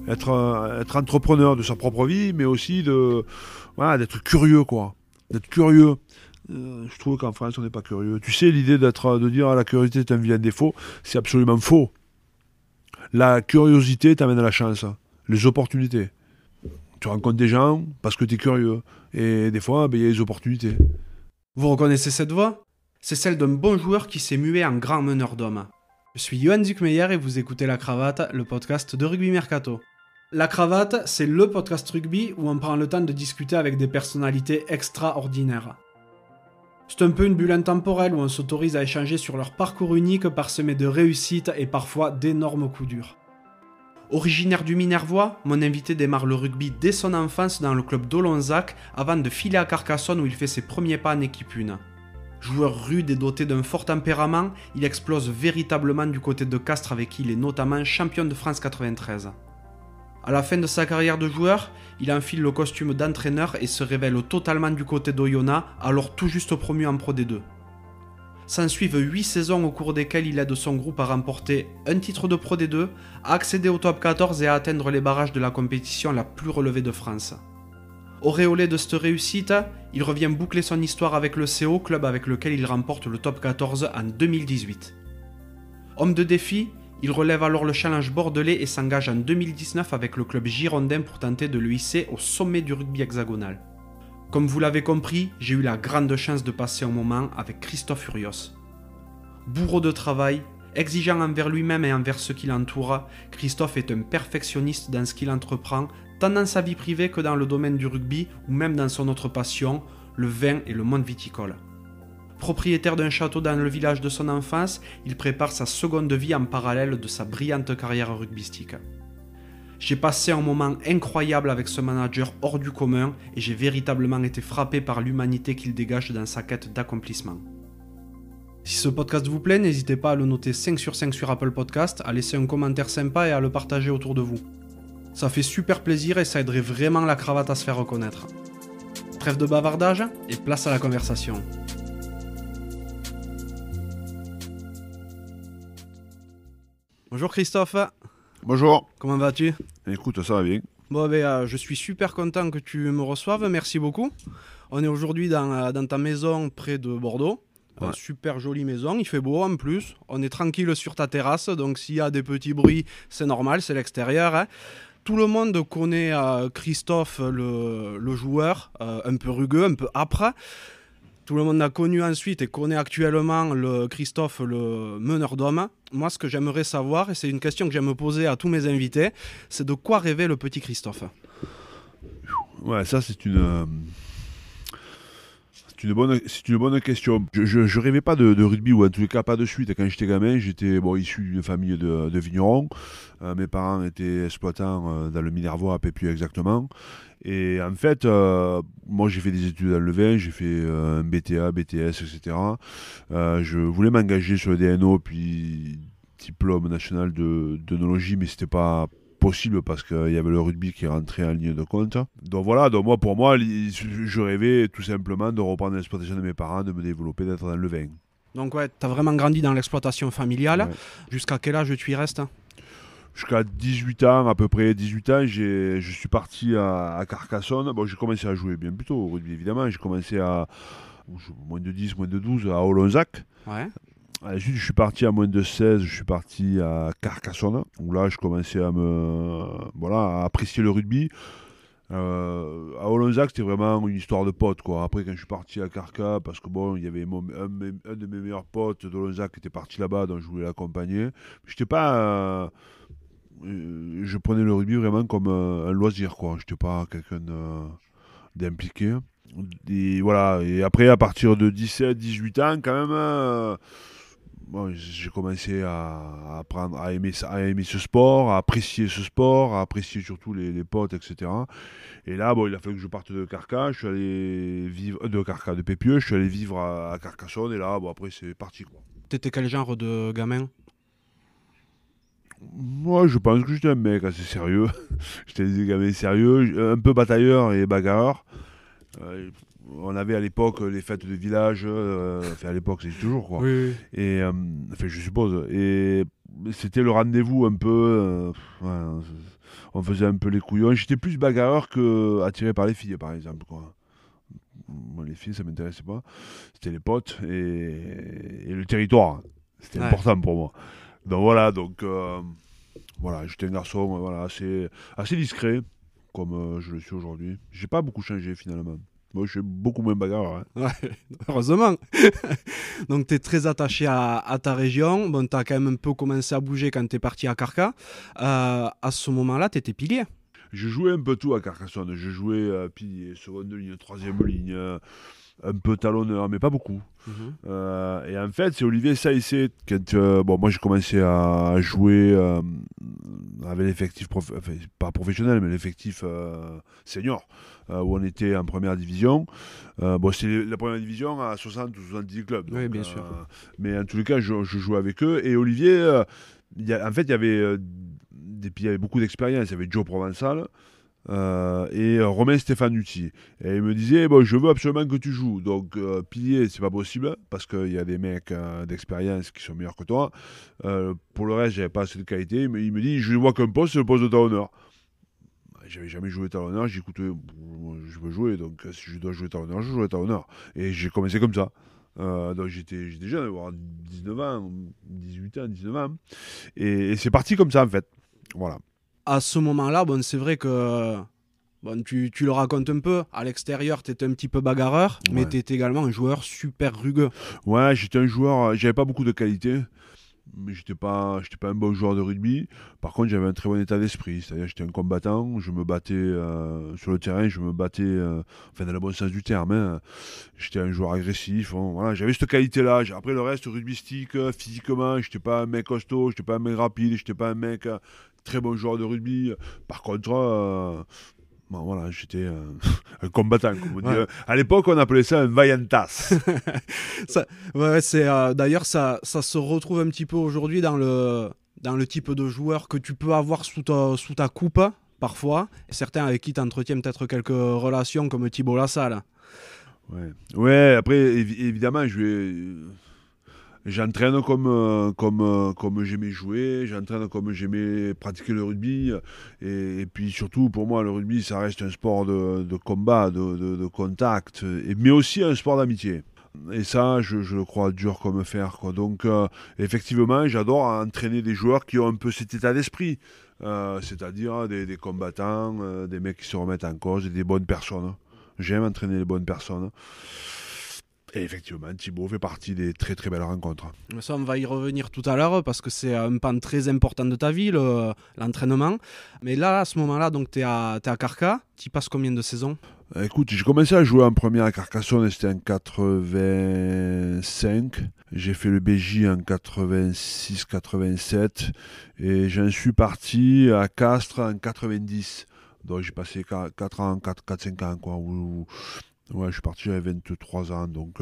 être entrepreneur de sa propre vie, mais aussi d'être curieux, quoi. D'être curieux. Je trouve qu'en France, on n'est pas curieux. Tu sais, l'idée de dire la curiosité est un vilain défaut, c'est absolument faux. La curiosité t'amène à la chance, les opportunités. Tu rencontres des gens parce que tu es curieux. Et des fois, il y a des opportunités. Vous reconnaissez cette voix? C'est celle d'un bon joueur qui s'est mué en grand meneur d'hommes. Je suis Johan Zuckmeyer et vous écoutez La Cravate, le podcast de Rugby Mercato. La Cravate, c'est le podcast rugby où on prend le temps de discuter avec des personnalités extraordinaires. C'est un peu une bulle intemporelle où on s'autorise à échanger sur leur parcours unique parsemé de réussites et parfois d'énormes coups durs. Originaire du Minervois, mon invité démarre le rugby dès son enfance dans le club d'Olonzac avant de filer à Carcassonne où il fait ses premiers pas en équipe 1. Joueur rude et doté d'un fort tempérament, il explose véritablement du côté de Castres avec qui il est notamment champion de France 93. À la fin de sa carrière de joueur, il enfile le costume d'entraîneur et se révèle totalement du côté d'Oyonnax, alors tout juste promu en Pro D2. S'ensuivent 8 saisons au cours desquelles il aide son groupe à remporter un titre de Pro D2, à accéder au top 14 et à atteindre les barrages de la compétition la plus relevée de France. Auréolé de cette réussite, il revient boucler son histoire avec le CO, club avec lequel il remporte le top 14 en 2018. Homme de défi, il relève alors le challenge bordelais et s'engage en 2019 avec le club girondin pour tenter de le hisser au sommet du rugby hexagonal. Comme vous l'avez compris, j'ai eu la grande chance de passer un moment avec Christophe Furios. Bourreau de travail, exigeant envers lui-même et envers ceux qui l'entourent, Christophe est un perfectionniste dans ce qu'il entreprend, tant dans sa vie privée que dans le domaine du rugby ou même dans son autre passion, le vin et le monde viticole. Propriétaire d'un château dans le village de son enfance, il prépare sa seconde vie en parallèle de sa brillante carrière rugbystique. J'ai passé un moment incroyable avec ce manager hors du commun et j'ai véritablement été frappé par l'humanité qu'il dégage dans sa quête d'accomplissement. Si ce podcast vous plaît, n'hésitez pas à le noter 5 sur 5 sur Apple Podcast, à laisser un commentaire sympa et à le partager autour de vous. Ça fait super plaisir et ça aiderait vraiment La Cravate à se faire reconnaître. Trêve de bavardage et place à la conversation. Bonjour Christophe. Bonjour. Comment vas-tu? Écoute, ça va bien. Bon, je suis super content que tu me reçoives, merci beaucoup. On est aujourd'hui dans ta maison près de Bordeaux. Ouais. Super jolie maison, il fait beau en plus. On est tranquille sur ta terrasse, donc s'il y a des petits bruits, c'est normal, c'est l'extérieur. Hein. Tout le monde connaît Christophe, le joueur, un peu rugueux, un peu âpre. Tout le monde l'a connu ensuite et connaît actuellement Christophe, le meneur d'hommes. Moi, ce que j'aimerais savoir, et c'est une question que j'aime poser à tous mes invités, c'est de quoi rêvait le petit Christophe? Ouais, ça c'est une bonne question. Je rêvais pas de rugby, ou en tous les cas pas de suite. Quand j'étais gamin, j'étais issu d'une famille de vignerons. Mes parents étaient exploitants dans le Minervois, à Pépieux exactement. Et en fait, moi j'ai fait des études dans le vin, j'ai fait un BTA, BTS, etc. Je voulais m'engager sur le DNO, puis diplôme national d'œnologie, mais c'était pas possible parce qu'il y avait le rugby qui rentrait en ligne de compte. Donc voilà, pour moi, je rêvais tout simplement de reprendre l'exploitation de mes parents, de me développer, d'être dans le vin. Donc ouais, t'as vraiment grandi dans l'exploitation familiale. Ouais. Jusqu'à quel âge tu y restes? Jusqu'à 18 ans, à peu près 18 ans, je suis parti à Carcassonne. Bon, j'ai commencé à jouer bien plus tôt au rugby, évidemment. J'ai commencé à moins de 10, moins de 12 à Olonzac. Ouais. Ensuite, je suis parti à moins de 16, je suis parti à Carcassonne, où là, je commençais à apprécier le rugby. À Olonzac, c'était vraiment une histoire de potes, quoi. Après, quand je suis parti à Carca, parce que il y avait un de mes meilleurs potes d'Olonzac qui était parti là-bas, donc je voulais l'accompagner. J'étais pas... je prenais le rugby vraiment comme un loisir, quoi. J'étais pas quelqu'un d'impliqué. Et voilà. Et après, à partir de 17, 18 ans, quand même... j'ai commencé à apprendre à aimer ce sport, à apprécier ce sport, à apprécier surtout les potes, etc. Et là, il a fallu que je parte de Carca, je suis allé vivre de Pépieux, je suis allé vivre à Carcassonne, et là, après, c'est parti, quoi. T'étais quel genre de gamin? Moi, je pense que j'étais un mec assez sérieux. J'étais un gamin sérieux, un peu batailleur et bagarreur. on avait à l'époque les fêtes de village, enfin à l'époque c'est toujours quoi. Oui, oui. Et enfin je suppose. Et c'était le rendez-vous un peu. Ouais, on faisait un peu les couillons. J'étais plus bagarreur que attiré par les filles par exemple quoi. Moi, les filles ça m'intéressait pas. C'était les potes et le territoire. C'était Ouais. important pour moi. Donc voilà, voilà, j'étais un garçon voilà, assez discret, comme je le suis aujourd'hui. J'ai pas beaucoup changé finalement. Moi, je suis beaucoup moins bagarreur, hein. Ouais, heureusement. Donc, tu es très attaché à ta région. Bon, tu as quand même un peu commencé à bouger quand tu es parti à Carca. À ce moment-là, tu étais pilier. Je jouais un peu tout à Carcassonne. Je jouais pilier, seconde ligne, troisième ligne, un peu talonneur, mais pas beaucoup. Mhm. Et en fait, c'est Olivier Saïssé. Bon, moi, j'ai commencé à jouer avec l'effectif, enfin, pas professionnel, mais l'effectif senior, où on était en première division. Bon, c'est la première division à 60 ou 70 clubs. Oui, Donc, bien sûr. mais en tous les cas, je jouais avec eux. Et Olivier, en fait, il y avait, il y avait beaucoup d'expérience. Il y avait Joe Provençal. Et Romain Stefanucci. Et il me disait bon, je veux absolument que tu joues. Donc, pilier, c'est pas possible parce qu'il y a des mecs d'expérience qui sont meilleurs que toi. Pour le reste, j'avais pas assez de qualité. Mais il me dit je vois qu'un poste, c'est le poste de talonneur. J'avais jamais joué talonneur. J'ai dit écoute, je veux jouer. Donc, si je dois jouer talonneur, je joue talonneur. Et j'ai commencé comme ça. Donc j'étais jeune, avoir 19 ans, 18 ans, 19 ans. Et c'est parti comme ça en fait. Voilà. À ce moment-là, bon, c'est vrai que bon, tu le racontes un peu. À l'extérieur, tu étais un petit peu bagarreur, mais Ouais. tu étais également un joueur super rugueux. Ouais, j'étais un joueur, j'avais pas beaucoup de qualité, mais j'étais pas un bon joueur de rugby. Par contre, j'avais un très bon état d'esprit, c'est-à-dire j'étais un combattant, je me battais sur le terrain, je me battais, enfin dans le bon sens du terme, hein. J'étais un joueur agressif, bon, voilà, j'avais cette qualité-là. Après le reste, rugbystique, physiquement, j'étais pas un mec costaud, j'étais pas un mec rapide, j'étais pas un mec très bon joueur de rugby. Par contre, bon, voilà, j'étais un combattant, comme on dit. Ouais. À l'époque, on appelait ça un vaillantas. Ouais, c'est d'ailleurs ça se retrouve un petit peu aujourd'hui dans le type de joueur que tu peux avoir sous ta coupe parfois. Certains avec qui tu entretiens peut-être quelques relations comme Thibault Lassalle. Ouais, ouais après, évidemment, j'entraîne comme j'aimais jouer, j'entraîne comme j'aimais pratiquer le rugby. Et puis surtout, pour moi, le rugby, ça reste un sport de combat, de contact, mais aussi un sport d'amitié. Et ça, je le crois dur comme fer, quoi. Donc, effectivement, j'adore entraîner des joueurs qui ont un peu cet état d'esprit. C'est-à-dire des combattants, des mecs qui se remettent en cause et des bonnes personnes. J'aime entraîner les bonnes personnes. Et effectivement, Thibaut fait partie des très très belles rencontres. Ça, on va y revenir tout à l'heure parce que c'est un pan très important de ta vie, l'entraînement. Mais là, à ce moment-là, donc tu es t'es à Carca. Tu y passes combien de saisons? Écoute, j'ai commencé à jouer en première à Carcassonne, c'était en 85. J'ai fait le BJ en 86-87 et j'en suis parti à Castres en 90. Donc j'ai passé 4 ans, 4-5 ans quoi. Ouais, je suis parti j'avais 23 ans. Donc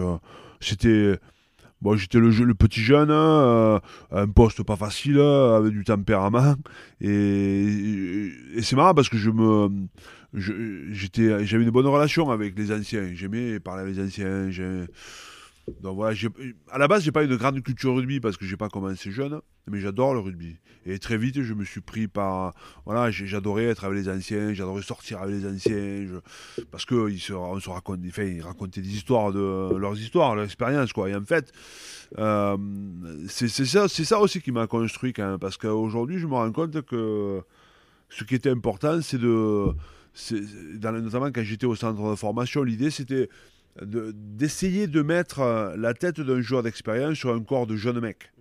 c'était bon, j'étais le petit jeune, hein, un poste pas facile, avec du tempérament. Et c'est marrant parce que j'avais une bonne relation avec les anciens. J'aimais parler avec les anciens. Donc voilà, à la base, j'ai pas une grande culture rugby parce que j'ai pas commencé jeune, mais j'adore le rugby. Et très vite, je me suis pris par. Voilà, j'adorais être avec les anciens, j'adorais sortir avec les anciens, parce on se raconte, enfin, ils racontaient des histoires leurs histoires, leur expérience, quoi. Et en fait, euh, c'est ça aussi qui m'a construit quand même, parce qu'aujourd'hui, je me rends compte que ce qui était important, notamment quand j'étais au centre de formation, l'idée c'était d'essayer de mettre la tête d'un joueur d'expérience sur un corps de jeune mec.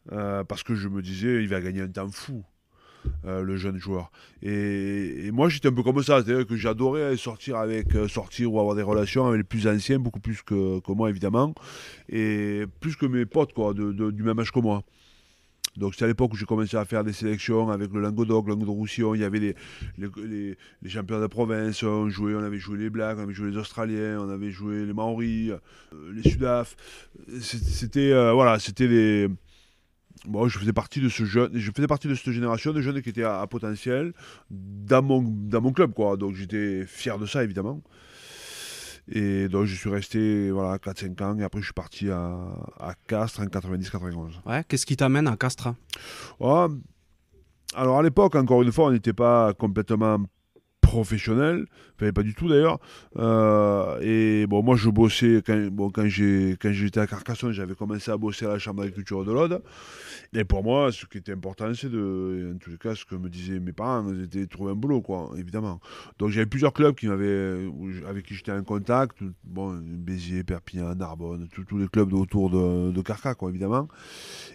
Parce que je me disais, il va gagner un temps fou, le jeune joueur. Et moi, j'étais un peu comme ça, c'est-à-dire que j'adorais sortir ou avoir des relations avec les plus anciens, beaucoup plus que moi, évidemment, et plus que mes potes, quoi, du même âge que moi. Donc c'est à l'époque où j'ai commencé à faire des sélections avec le Languedoc-Roussillon. Il y avait les champions de province. On avait joué les Blacks, on avait joué les Australiens, on avait joué les Maoris, les Sudaf. Voilà, c'était les. Bon, je faisais partie de cette génération de jeunes qui étaient à potentiel dans mon club, quoi. Donc j'étais fier de ça, évidemment. Et donc je suis resté voilà, 4-5 ans et après je suis parti à Castres en 90-91. Ouais, qu'est-ce qui t'amène à Castres? Oh, alors à l'époque, encore une fois, on n'était pas complètement professionnel, enfin pas du tout d'ailleurs. Et bon, moi je bossais quand j'étais à Carcassonne, j'avais commencé à bosser à la Chambre d'agriculture de l'Aude. Et pour moi, ce qui était important, c'est en tous les cas, ce que me disaient mes parents, c'était de trouver un boulot, quoi, évidemment. Donc j'avais plusieurs clubs avec qui j'étais en contact, bon, Béziers, Perpignan, Narbonne, tous les clubs autour de Carcassonne, quoi, évidemment.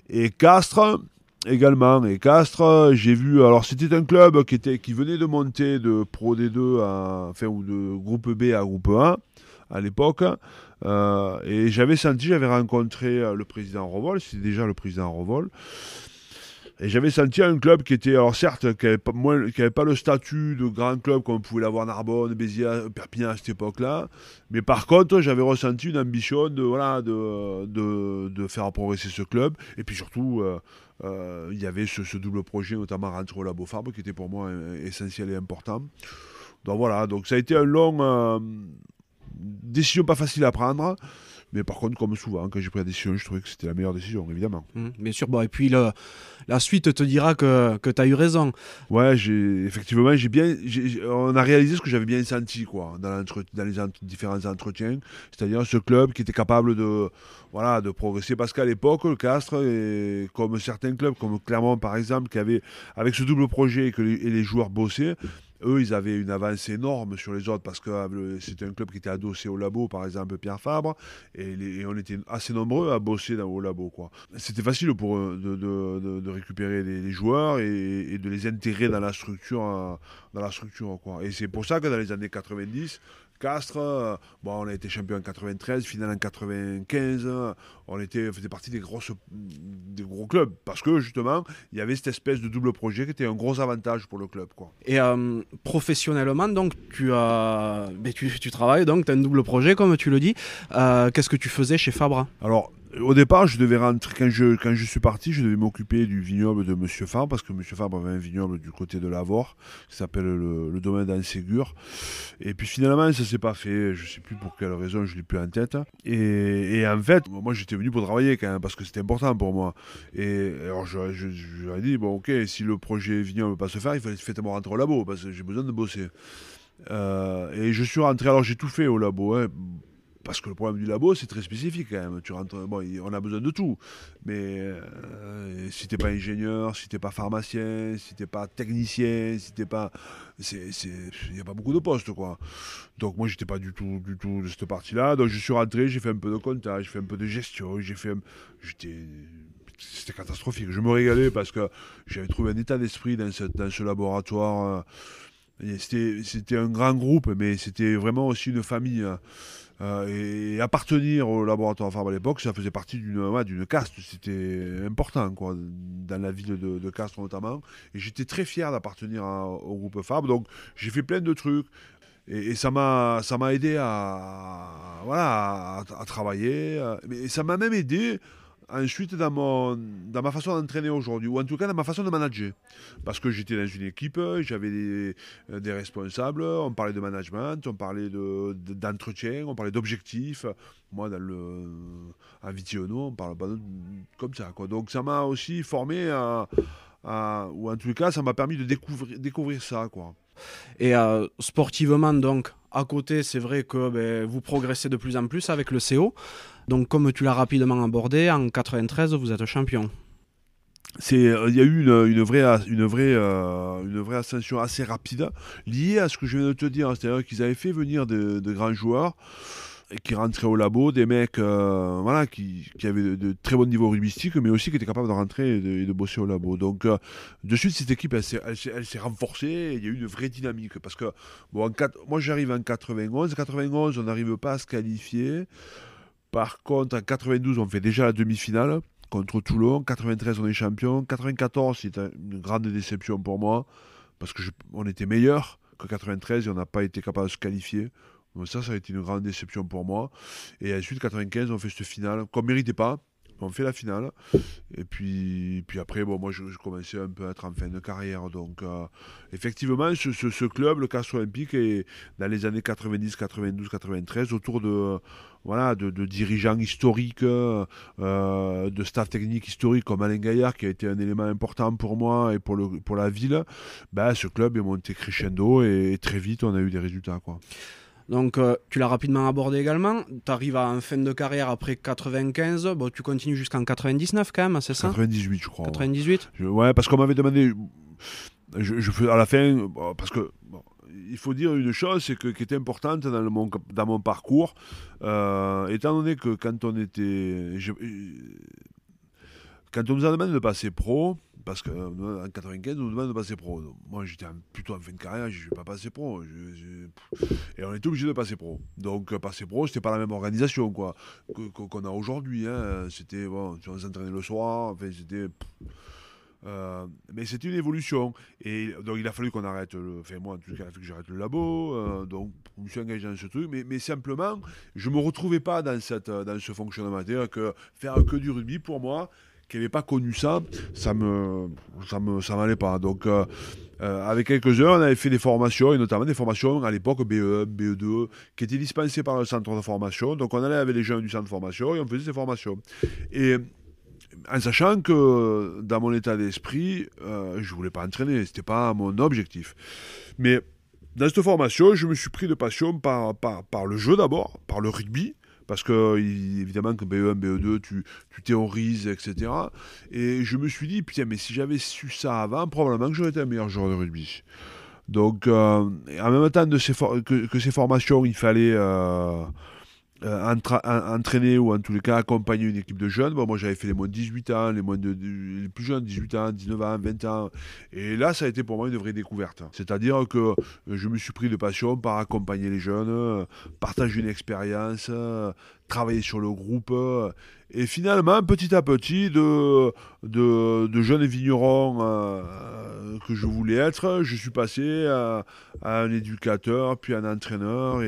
Et Castres également. Et Castres, j'ai vu. Alors, c'était un club qui venait de monter de Pro D2 ou de groupe B à groupe A à l'époque. Et j'avais rencontré le président Revol, c'était déjà le président Revol. Et j'avais senti un club qui était, alors certes, qui avait pas le statut de grand club comme pouvait l'avoir Narbonne, Béziers, Perpignan à cette époque-là. Mais par contre, j'avais ressenti une ambition de faire progresser ce club. Et puis surtout, il y avait ce double projet, notamment rentrer au Labo Fabre, qui était pour moi essentiel et important. Donc voilà, donc ça a été un long. Décision pas facile à prendre. Mais par contre, comme souvent, quand j'ai pris la décision, je trouvais que c'était la meilleure décision, évidemment. Bien sûr, bon, et puis la suite te dira que tu as eu raison. Ouais, effectivement, on a réalisé ce que j'avais bien senti quoi, dans les différents entretiens, c'est-à-dire ce club qui était capable de progresser. Parce qu'à l'époque, le Castres, comme certains clubs, comme Clermont par exemple, qui avait, avec ce double projet et les joueurs bossaient, eux, ils avaient une avance énorme sur les autres parce que c'était un club qui était adossé au Labo, par exemple Pierre Fabre, et on était assez nombreux à bosser au Labo, quoi. C'était facile pour eux de récupérer les joueurs et de les intégrer dans la structure, quoi. Et c'est pour ça que dans les années 90, Castres, on a été champion en 93, finale en 95, faisait partie des gros clubs parce que justement, il y avait cette espèce de double projet qui était un gros avantage pour le club, quoi. Et professionnellement, donc, tu travailles, donc tu as un double projet, comme tu le dis. Qu'est-ce que tu faisais chez Fabre? Alors, au départ, je devais rentrer, quand je suis parti, je devais m'occuper du vignoble de Monsieur Fabre, parce que Monsieur Fabre avait un vignoble du côté de l'Avor, qui s'appelle le domaine d'Anségur. Et puis finalement, ça s'est pas fait, je sais plus pour quelle raison, je l'ai plus en tête. Et en fait, moi j'étais venu pour travailler quand même, parce que c'était important pour moi. Et alors je leur ai dit, bon ok, si le projet vignoble ne peut pas se faire, il fallait moi rentrer au labo, parce que j'ai besoin de bosser. Et je suis rentré, alors j'ai tout fait au labo, hein. Parce que le problème du labo, c'est très spécifique quand même. Tu rentres, bon, on a besoin de tout. Mais si t'es pas ingénieur, si t'es pas pharmacien, si t'es pas technicien, si t'es pas. Il n'y a pas beaucoup de postes, quoi. Donc moi, j'étais pas du tout de cette partie-là. Donc je suis rentré, j'ai fait un peu de comptage, j'ai fait un peu de gestion, c'était catastrophique. Je me régalais parce que j'avais trouvé un état d'esprit dans ce laboratoire. C'était un grand groupe, mais c'était vraiment aussi une famille, hein. Et appartenir au laboratoire Fabre à l'époque, ça faisait partie d'une caste, c'était important quoi, dans la ville de Castres notamment. Et j'étais très fier d'appartenir au groupe Fabre, donc j'ai fait plein de trucs. Et ça m'a aidé à travailler. Mais ça m'a même aidé ensuite dans ma façon d'entraîner aujourd'hui, ou en tout cas dans ma façon de manager. Parce que j'étais dans une équipe, j'avais des responsables, on parlait de management, on parlait d'entretien, on parlait d'objectifs. Moi, en Vitiono, on parle pas comme ça, quoi. Donc ça m'a aussi formé ou en tout cas, ça m'a permis de découvrir ça, quoi. Et sportivement, donc, à côté, c'est vrai que vous progressez de plus en plus avec le CO. Donc, comme tu l'as rapidement abordé, en 93, vous êtes champion. Il y a eu une vraie ascension assez rapide liée à ce que je viens de te dire. C'est-à-dire qu'ils avaient fait venir de grands joueurs et qui rentraient au labo, des mecs qui avaient de très bons niveaux rugbystiques, mais aussi qui étaient capables de rentrer et de bosser au labo. Donc, de suite, cette équipe, elle s'est renforcée et il y a eu une vraie dynamique. Parce que, moi, j'arrive en 91. 91, on n'arrive pas à se qualifier. Par contre, en 92, on fait déjà la demi-finale contre Toulon. 93, on est champion. 94, c'est une grande déception pour moi parce on était meilleur que 93 et on n'a pas été capable de se qualifier. Donc ça a été une grande déception pour moi. Et ensuite, 95, on fait cette finale qu'on ne méritait pas. On fait la finale. Et puis après, bon, moi, je commençais un peu à être en fin de carrière. Donc, effectivement, ce club, le Castres Olympique, est dans les années 90, 92, 93, autour de dirigeants historiques, de staff technique historique comme Alain Gaillard, qui a été un élément important pour moi et pour la ville. Ben, ce club est monté crescendo et très vite, on a eu des résultats, quoi. Donc, tu l'as rapidement abordé également. Tu arrives en fin de carrière après 95. Bon, tu continues jusqu'en 99 quand même, c'est ça? 98, je crois. 98 ouais, parce qu'on m'avait demandé. Je fais à la fin, parce que il faut dire une chose, qui était importante dans mon parcours, étant donné que quand on nous a demandé de passer pro, parce qu'en 95, on nous demande de passer pro. Donc, moi, j'étais plutôt en fin de carrière, je ne vais pas passer pro. Et on était obligé de passer pro. Donc, passer pro, c'était pas la même organisation quoi, qu'on a aujourd'hui. Hein. C'était, bon, on s'entraînait le soir, enfin, c'était... mais c'était une évolution. Et donc, il a fallu qu'on arrête, enfin, moi, en tout cas, il a fallu que j'arrête le labo. Donc, je me suis engagé dans ce truc. Mais simplement, je ne me retrouvais pas dans ce fonctionnement. C'est-à-dire que faire que du rugby, pour moi, qui n'avait pas connu ça m'allait pas. Donc, avec quelques-uns, on avait fait des formations, et notamment des formations à l'époque BE1, BE2, qui étaient dispensées par le centre de formation. Donc, on allait avec les jeunes du centre de formation et on faisait ces formations. Et en sachant que dans mon état d'esprit, je ne voulais pas entraîner, ce n'était pas mon objectif. Mais dans cette formation, je me suis pris de passion par le jeu d'abord, par le rugby. Parce que, évidemment, que BE1, BE2, tu théorises, etc. Et je me suis dit, putain, mais si j'avais su ça avant, probablement que j'aurais été un meilleur joueur de rugby. Donc, en même temps que ces formations, il fallait entraîner ou en tous les cas accompagner une équipe de jeunes. Bon, moi, j'avais fait les moins de 18 ans, les plus jeunes, 18 ans, 19 ans, 20 ans. Et là, ça a été pour moi une vraie découverte. C'est-à-dire que je me suis pris de passion par accompagner les jeunes, partager une expérience, travailler sur le groupe. Et finalement, petit à petit, de jeunes vignerons que je voulais être, je suis passé à un éducateur, puis un entraîneur.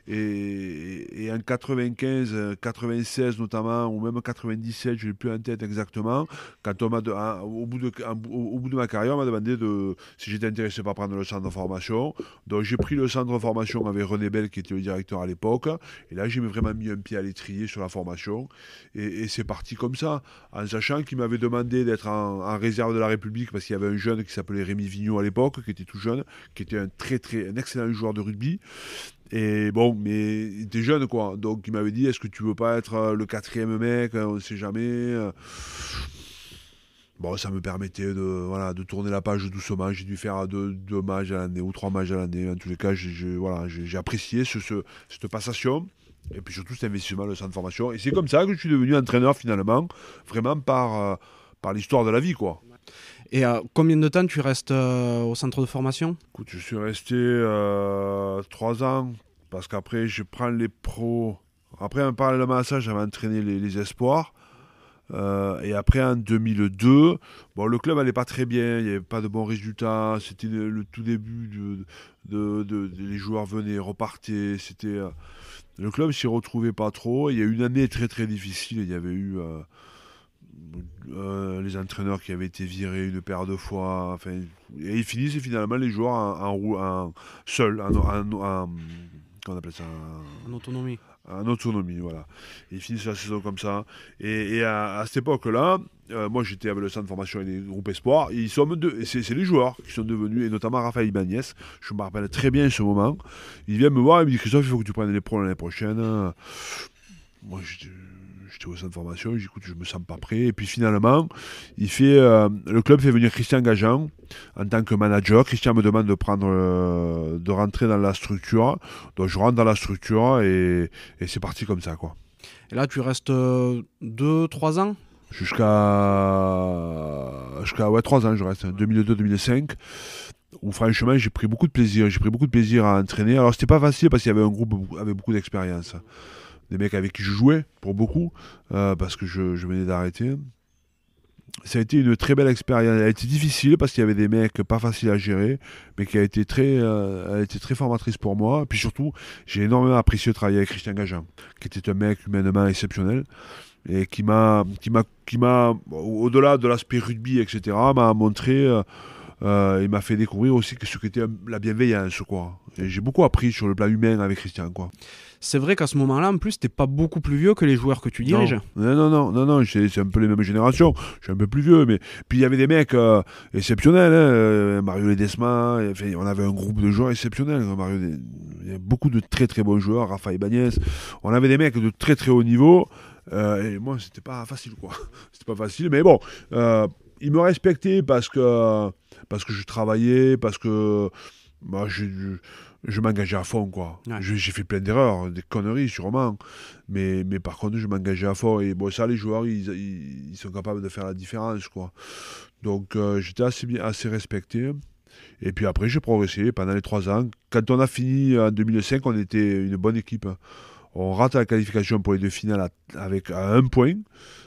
Et en 95, 96 notamment, ou même 97, je ne l'ai plus en tête exactement, quand au bout de ma carrière, on m'a demandé si j'étais intéressé par prendre le centre de formation. Donc j'ai pris le centre de formation avec René Bell, qui était le directeur à l'époque. Et là, j'ai vraiment mis un pied à l'étrier sur la formation. Et c'est parti comme ça, en sachant qu'il m'avait demandé d'être en réserve de la République, parce qu'il y avait un jeune qui s'appelait Rémi Vigneault à l'époque, qui était tout jeune, qui était un excellent joueur de rugby. Et bon, mais il était jeune quoi, donc il m'avait dit, est-ce que tu veux pas être le quatrième mec, on ne sait jamais. Bon, ça me permettait de tourner la page doucement. J'ai dû faire deux matchs à l'année ou 3 matchs à l'année. En tous les cas, j'ai apprécié cette passation. Et puis surtout cet investissement, le centre de formation. Et c'est comme ça que je suis devenu entraîneur finalement, vraiment par l'histoire de la vie, quoi. Et combien de temps tu restes au centre de formation? Écoute, je suis resté 3 ans, parce qu'après je prends les pros. Après, parallèlement à ça, j'avais entraîné les espoirs. Et après, en 2002, bon, le club n'allait pas très bien, il n'y avait pas de bons résultats. C'était le tout début les joueurs venaient, repartaient. Le club s'y retrouvait pas trop. Il y a eu une année très très difficile. Il y avait eu les entraîneurs qui avaient été virés une paire de fois. Enfin, et ils finissaient finalement les joueurs en seuls, qu'on appelle ça, En autonomie. en autonomie, voilà. Ils finissent la saison comme ça. Et à cette époque-là, moi j'étais avec le centre de formation et les groupes espoirs. C'est les joueurs qui sont devenus, et notamment Raphaël Ibanez. Je me rappelle très bien ce moment. Il vient me voir et me dit, Christophe, il faut que tu prennes les pros l'année prochaine. Moi j'étais au centre de formation, j'écoute, je me sens pas prêt. Et puis finalement, le club fait venir Christian Gajan en tant que manager. Christian me demande de rentrer dans la structure. Donc je rentre dans la structure et c'est parti comme ça, quoi. Et là, tu restes 2-3 ans? Jusqu'à 3 ans, je reste, 2002-2005, où franchement j'ai pris beaucoup de plaisir. J'ai pris beaucoup de plaisir à entraîner. Alors c'était pas facile parce qu'il y avait un groupe avec beaucoup d'expérience. Des mecs avec qui je jouais, pour beaucoup, parce que je venais d'arrêter. Ça a été une très belle expérience. Elle a été difficile parce qu'il y avait des mecs pas faciles à gérer, mais qui a été elle a été très formatrice pour moi. Puis surtout, j'ai énormément apprécié de travailler avec Christian Gajan, qui était un mec humainement exceptionnel et au-delà de l'aspect rugby, etc., m'a montré, il m'a fait découvrir aussi ce qu'était la bienveillance, quoi. Et j'ai beaucoup appris sur le plan humain avec Christian, quoi. C'est vrai qu'à ce moment-là, en plus, t'es pas beaucoup plus vieux que les joueurs que tu diriges. Non, c'est un peu les mêmes générations. Je suis un peu plus vieux, mais puis il y avait des mecs exceptionnels, hein, Mario Ledesma, enfin, on avait un groupe de joueurs exceptionnels. Il y a beaucoup de très très bons joueurs, Rafa Ibanez. On avait des mecs de très très haut niveau, et moi c'était pas facile, quoi. C'était pas facile, mais bon, ils me respectaient parce que je travaillais, parce que bah, je m'engageais à fond, quoi. Ouais. J'ai fait plein d'erreurs, des conneries sûrement, mais par contre je m'engageais à fond, et bon, ça, les joueurs ils sont capables de faire la différence, quoi. Donc j'étais assez respecté, et puis après j'ai progressé pendant les 3 ans. Quand on a fini en 2005, on était une bonne équipe. On rate la qualification pour les deux finales à 1 point.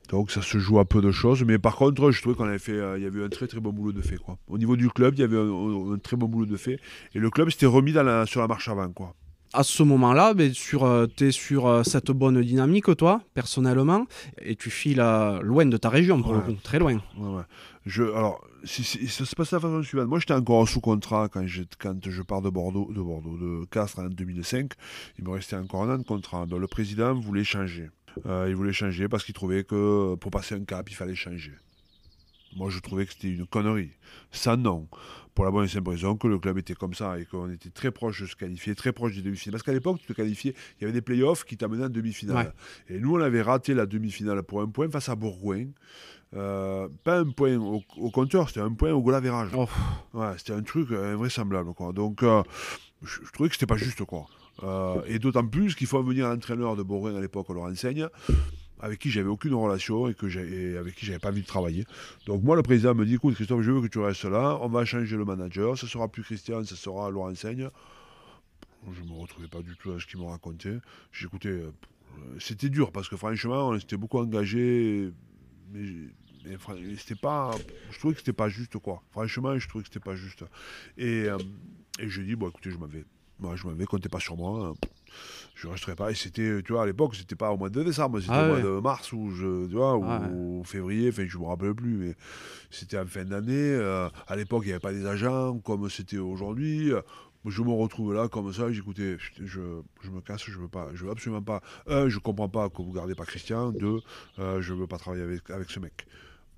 Donc ça se joue à peu de choses. Mais par contre, je trouvais qu'on avait fait, il y avait eu un très très bon boulot de fait, quoi. Au niveau du club, il y avait un très bon boulot de fait. Et le club s'était remis sur la marche avant, quoi. À ce moment-là, ben, t'es sur cette bonne dynamique, toi, personnellement, et tu files loin de ta région, pour le coup, très loin. Ouais. Alors, ça se passe de la façon suivante. Moi, j'étais encore sous contrat quand je pars de Castres en 2005. Il me restait encore 1 an de contrat. Donc, le président voulait changer. Il voulait changer parce qu'il trouvait que pour passer un cap, il fallait changer. Moi, je trouvais que c'était une connerie. Ça, non. Pour la bonne et simple raison que le club était comme ça et qu'on était très proche de se qualifier, très proche des demi-finales. Parce qu'à l'époque, tu te qualifiais, il y avait des playoffs qui t'amenaient en demi-finale. Ouais. Et nous, on avait raté la demi-finale pour 1 point face à Bourgoin. Pas 1 point au compteur, c'était 1 point au goal average. Oh. Ouais, c'était un truc invraisemblable, quoi. Donc, je trouvais que c'était pas juste, quoi. Et d'autant plus qu'il faut venir l'entraîneur de Bourgoin à l'époque, on leur enseigne, avec qui j'avais aucune relation et avec qui j'avais pas envie de travailler. Donc moi, le président me dit, écoute Christophe, je veux que tu restes là, on va changer le manager, ce sera plus Christian, ce sera Laurent Seigne. Je me retrouvais pas du tout dans ce qu'il me racontait. J'écoutais, c'était dur parce que franchement, on s'était beaucoup engagé, mais c'était pas, je trouvais que c'était pas juste, quoi. Franchement, je trouvais que c'était pas juste. Et je dis, bon, écoutez, je m'en vais, comptez pas sur moi. Hein. Je ne resterai pas. Et c'était, tu vois, à l'époque, c'était pas au mois de décembre, c'était au mois de mars tu vois, ou février, enfin, je me rappelle plus, mais c'était en fin d'année. À l'époque, il n'y avait pas des agents comme c'était aujourd'hui. Je me retrouve là comme ça, j'écoutais, je me casse, je veux absolument pas. Je comprends pas que vous gardez pas Christian. 2, je veux pas travailler avec ce mec.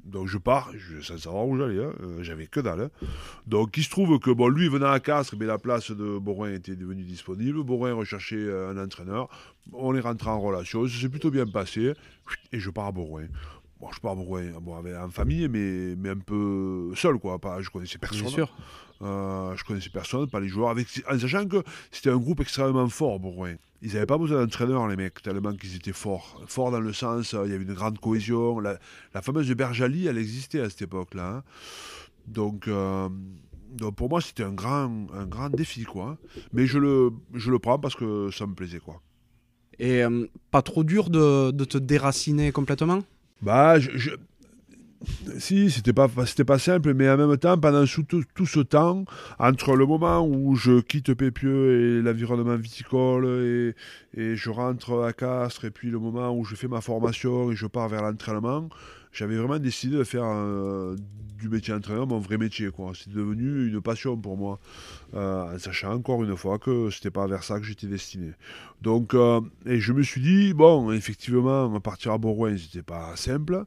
Donc je pars, sans savoir où j'allais, j'avais que dalle. Hein. Donc il se trouve que bon, lui venant à Castres, mais la place de Bourgoin était devenue disponible. Bourgoin recherchait un entraîneur. On est rentré en relation, ça s'est plutôt bien passé. Et je pars à Bourgoin. Bon, je pars à Bourgoin en famille, mais un peu seul, quoi. Je connaissais personne. Bien sûr. Je connaissais personne, pas les joueurs, en sachant que c'était un groupe extrêmement fort, Bourgoin. Ils n'avaient pas besoin d'entraîneur, les mecs, tellement qu'ils étaient forts. Forts dans le sens, il y avait une grande cohésion. La fameuse Berjali, elle existait à cette époque-là. Hein. Donc pour moi, c'était un grand défi, quoi. Mais je le prends parce que ça me plaisait, quoi. Et pas trop dur de te déraciner complètement ? Bah, si, c'était pas simple, mais en même temps, pendant tout ce temps, entre le moment où je quitte Pépieux et l'environnement viticole et je rentre à Castres, et puis le moment où je fais ma formation et je pars vers l'entraînement, j'avais vraiment décidé de faire du métier d'entraîneur mon vrai métier, quoi. C'est devenu une passion pour moi, en sachant encore une fois que c'était pas vers ça que j'étais destiné. Donc, et je me suis dit, bon, effectivement, partir à Bourgoin, c'était pas simple,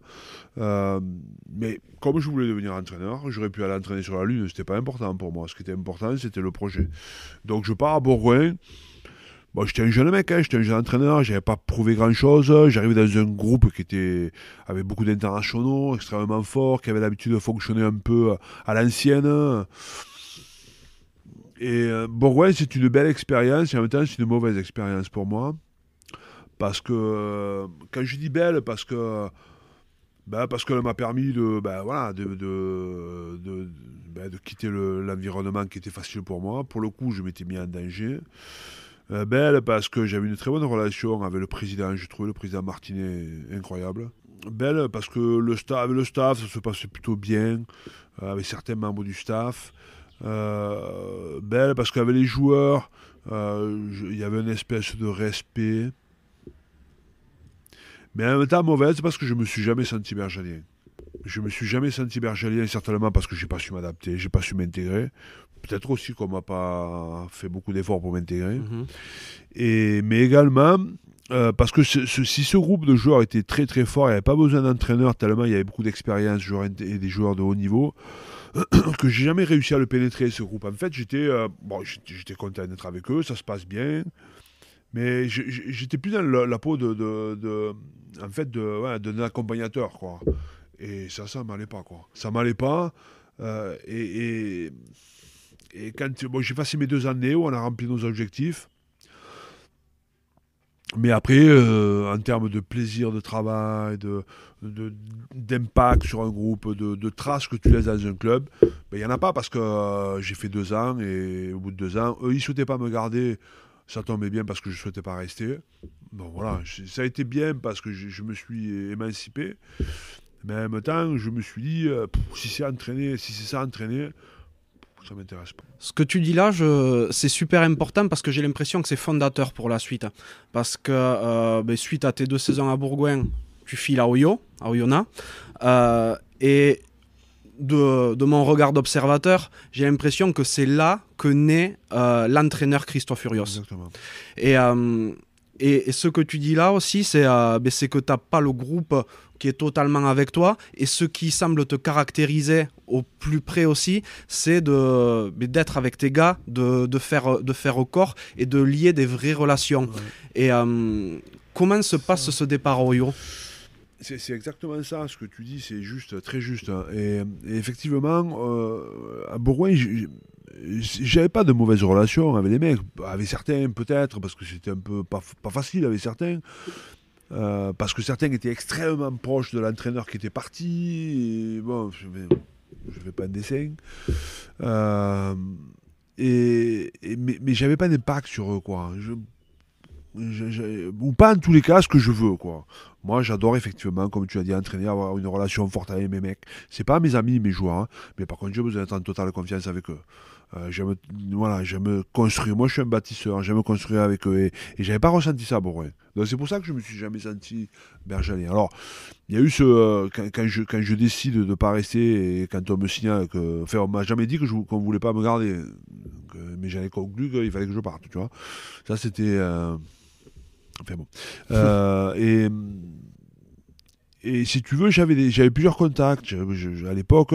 mais comme je voulais devenir entraîneur, j'aurais pu aller entraîner sur la Lune, c'était pas important pour moi. Ce qui était important, c'était le projet. Donc je pars à Bourgoin. Bon, j'étais un jeune mec, hein, j'étais un jeune entraîneur, j'avais pas prouvé grand-chose. J'arrivais dans un groupe avec beaucoup d'internationaux, extrêmement forts, qui avait l'habitude de fonctionner un peu à l'ancienne. Et Bourgoin, c'est une belle expérience, et en même temps, c'est une mauvaise expérience pour moi. Parce que, quand je dis belle, parce qu'elle m'a permis de quitter l'environnement qui était facile pour moi. Pour le coup, je m'étais mis en danger. Belle parce que j'avais une très bonne relation avec le président, je trouvais le président Martinet incroyable. Belle parce que avec le staff, ça se passait plutôt bien, avec certains membres du staff. Belle parce qu'avec les joueurs, il y avait une espèce de respect. Mais en même temps mauvaise parce que je me suis jamais senti bergalien. Je me suis jamais senti bergalien, certainement parce que j'ai pas su m'adapter, j'ai pas su m'intégrer. Peut-être aussi qu'on m'a pas fait beaucoup d'efforts pour m'intégrer. Mhm. Mais également, parce que si ce groupe de joueurs était très très fort, il n'y avait pas besoin d'entraîneur tellement il y avait beaucoup d'expérience et des joueurs de haut niveau, que j'ai jamais réussi à le pénétrer ce groupe. En fait, j'étais content d'être avec eux, ça se passe bien, mais j'étais plus dans la peau en fait, d'un accompagnateur, quoi. Et ça m'allait pas, quoi. Ça m'allait pas. euh, et, et, et quand j'ai passé mes 2 années où on a rempli nos objectifs. Mais après, en termes de plaisir de travail, d'impact sur un groupe, de traces que tu laisses dans un club, il n'y en a pas parce que j'ai fait 2 ans et au bout de 2 ans, eux, ils ne souhaitaient pas me garder. Ça tombait bien parce que je ne souhaitais pas rester. Bon, voilà, ça a été bien parce que je me suis émancipé. Mais en même temps, je me suis dit, si c'est entraîné, si c'est ça entraîner, ça ne m'intéresse pas. Ce que tu dis là, c'est super important parce que j'ai l'impression que c'est fondateur pour la suite. Parce que suite à tes 2 saisons à Bourgoin, tu files à Oyonnax. Et de mon regard d'observateur, j'ai l'impression que c'est là que naît l'entraîneur Christophe Furios. Exactement. Et ce que tu dis là aussi, c'est que tu n'as pas le groupe qui est totalement avec toi. Et ce qui semble te caractériser au plus près aussi, c'est d'être avec tes gars, de faire au corps et de lier des vraies relations. Ouais. Et comment se passe ce départ à Oyo? C'est exactement ça, ce que tu dis, c'est juste, très juste, hein. Et effectivement, à Bourgoin, j'avais pas de mauvaises relations avec les mecs. Avec certains, peut-être, parce que c'était un peu pas facile avec certains. Parce que certains étaient extrêmement proches de l'entraîneur qui était parti. Et bon, je vais pas un dessin. Euh, mais j'avais pas d'impact sur eux, quoi. Ou pas en tous les cas ce que je veux, quoi. Moi, j'adore effectivement, comme tu as dit, entraîner, avoir une relation forte avec mes mecs. C'est pas mes amis, mes joueurs, hein, mais par contre, j'ai besoin d'être en totale confiance avec eux. J'aime construire. Moi, je suis un bâtisseur, j'aime construire avec eux. Et j'avais pas ressenti ça à Bourgoin. Donc, c'est pour ça que je me suis jamais senti bergalien. Alors, il y a eu quand je décide de ne pas rester et quand on me signale que. Enfin, on m'a jamais dit qu'on voulait pas me garder. Mais j'avais conclu qu'il fallait que je parte, tu vois. Ça, c'était. Enfin bon. Euh, et, et si tu veux, j'avais plusieurs contacts à l'époque.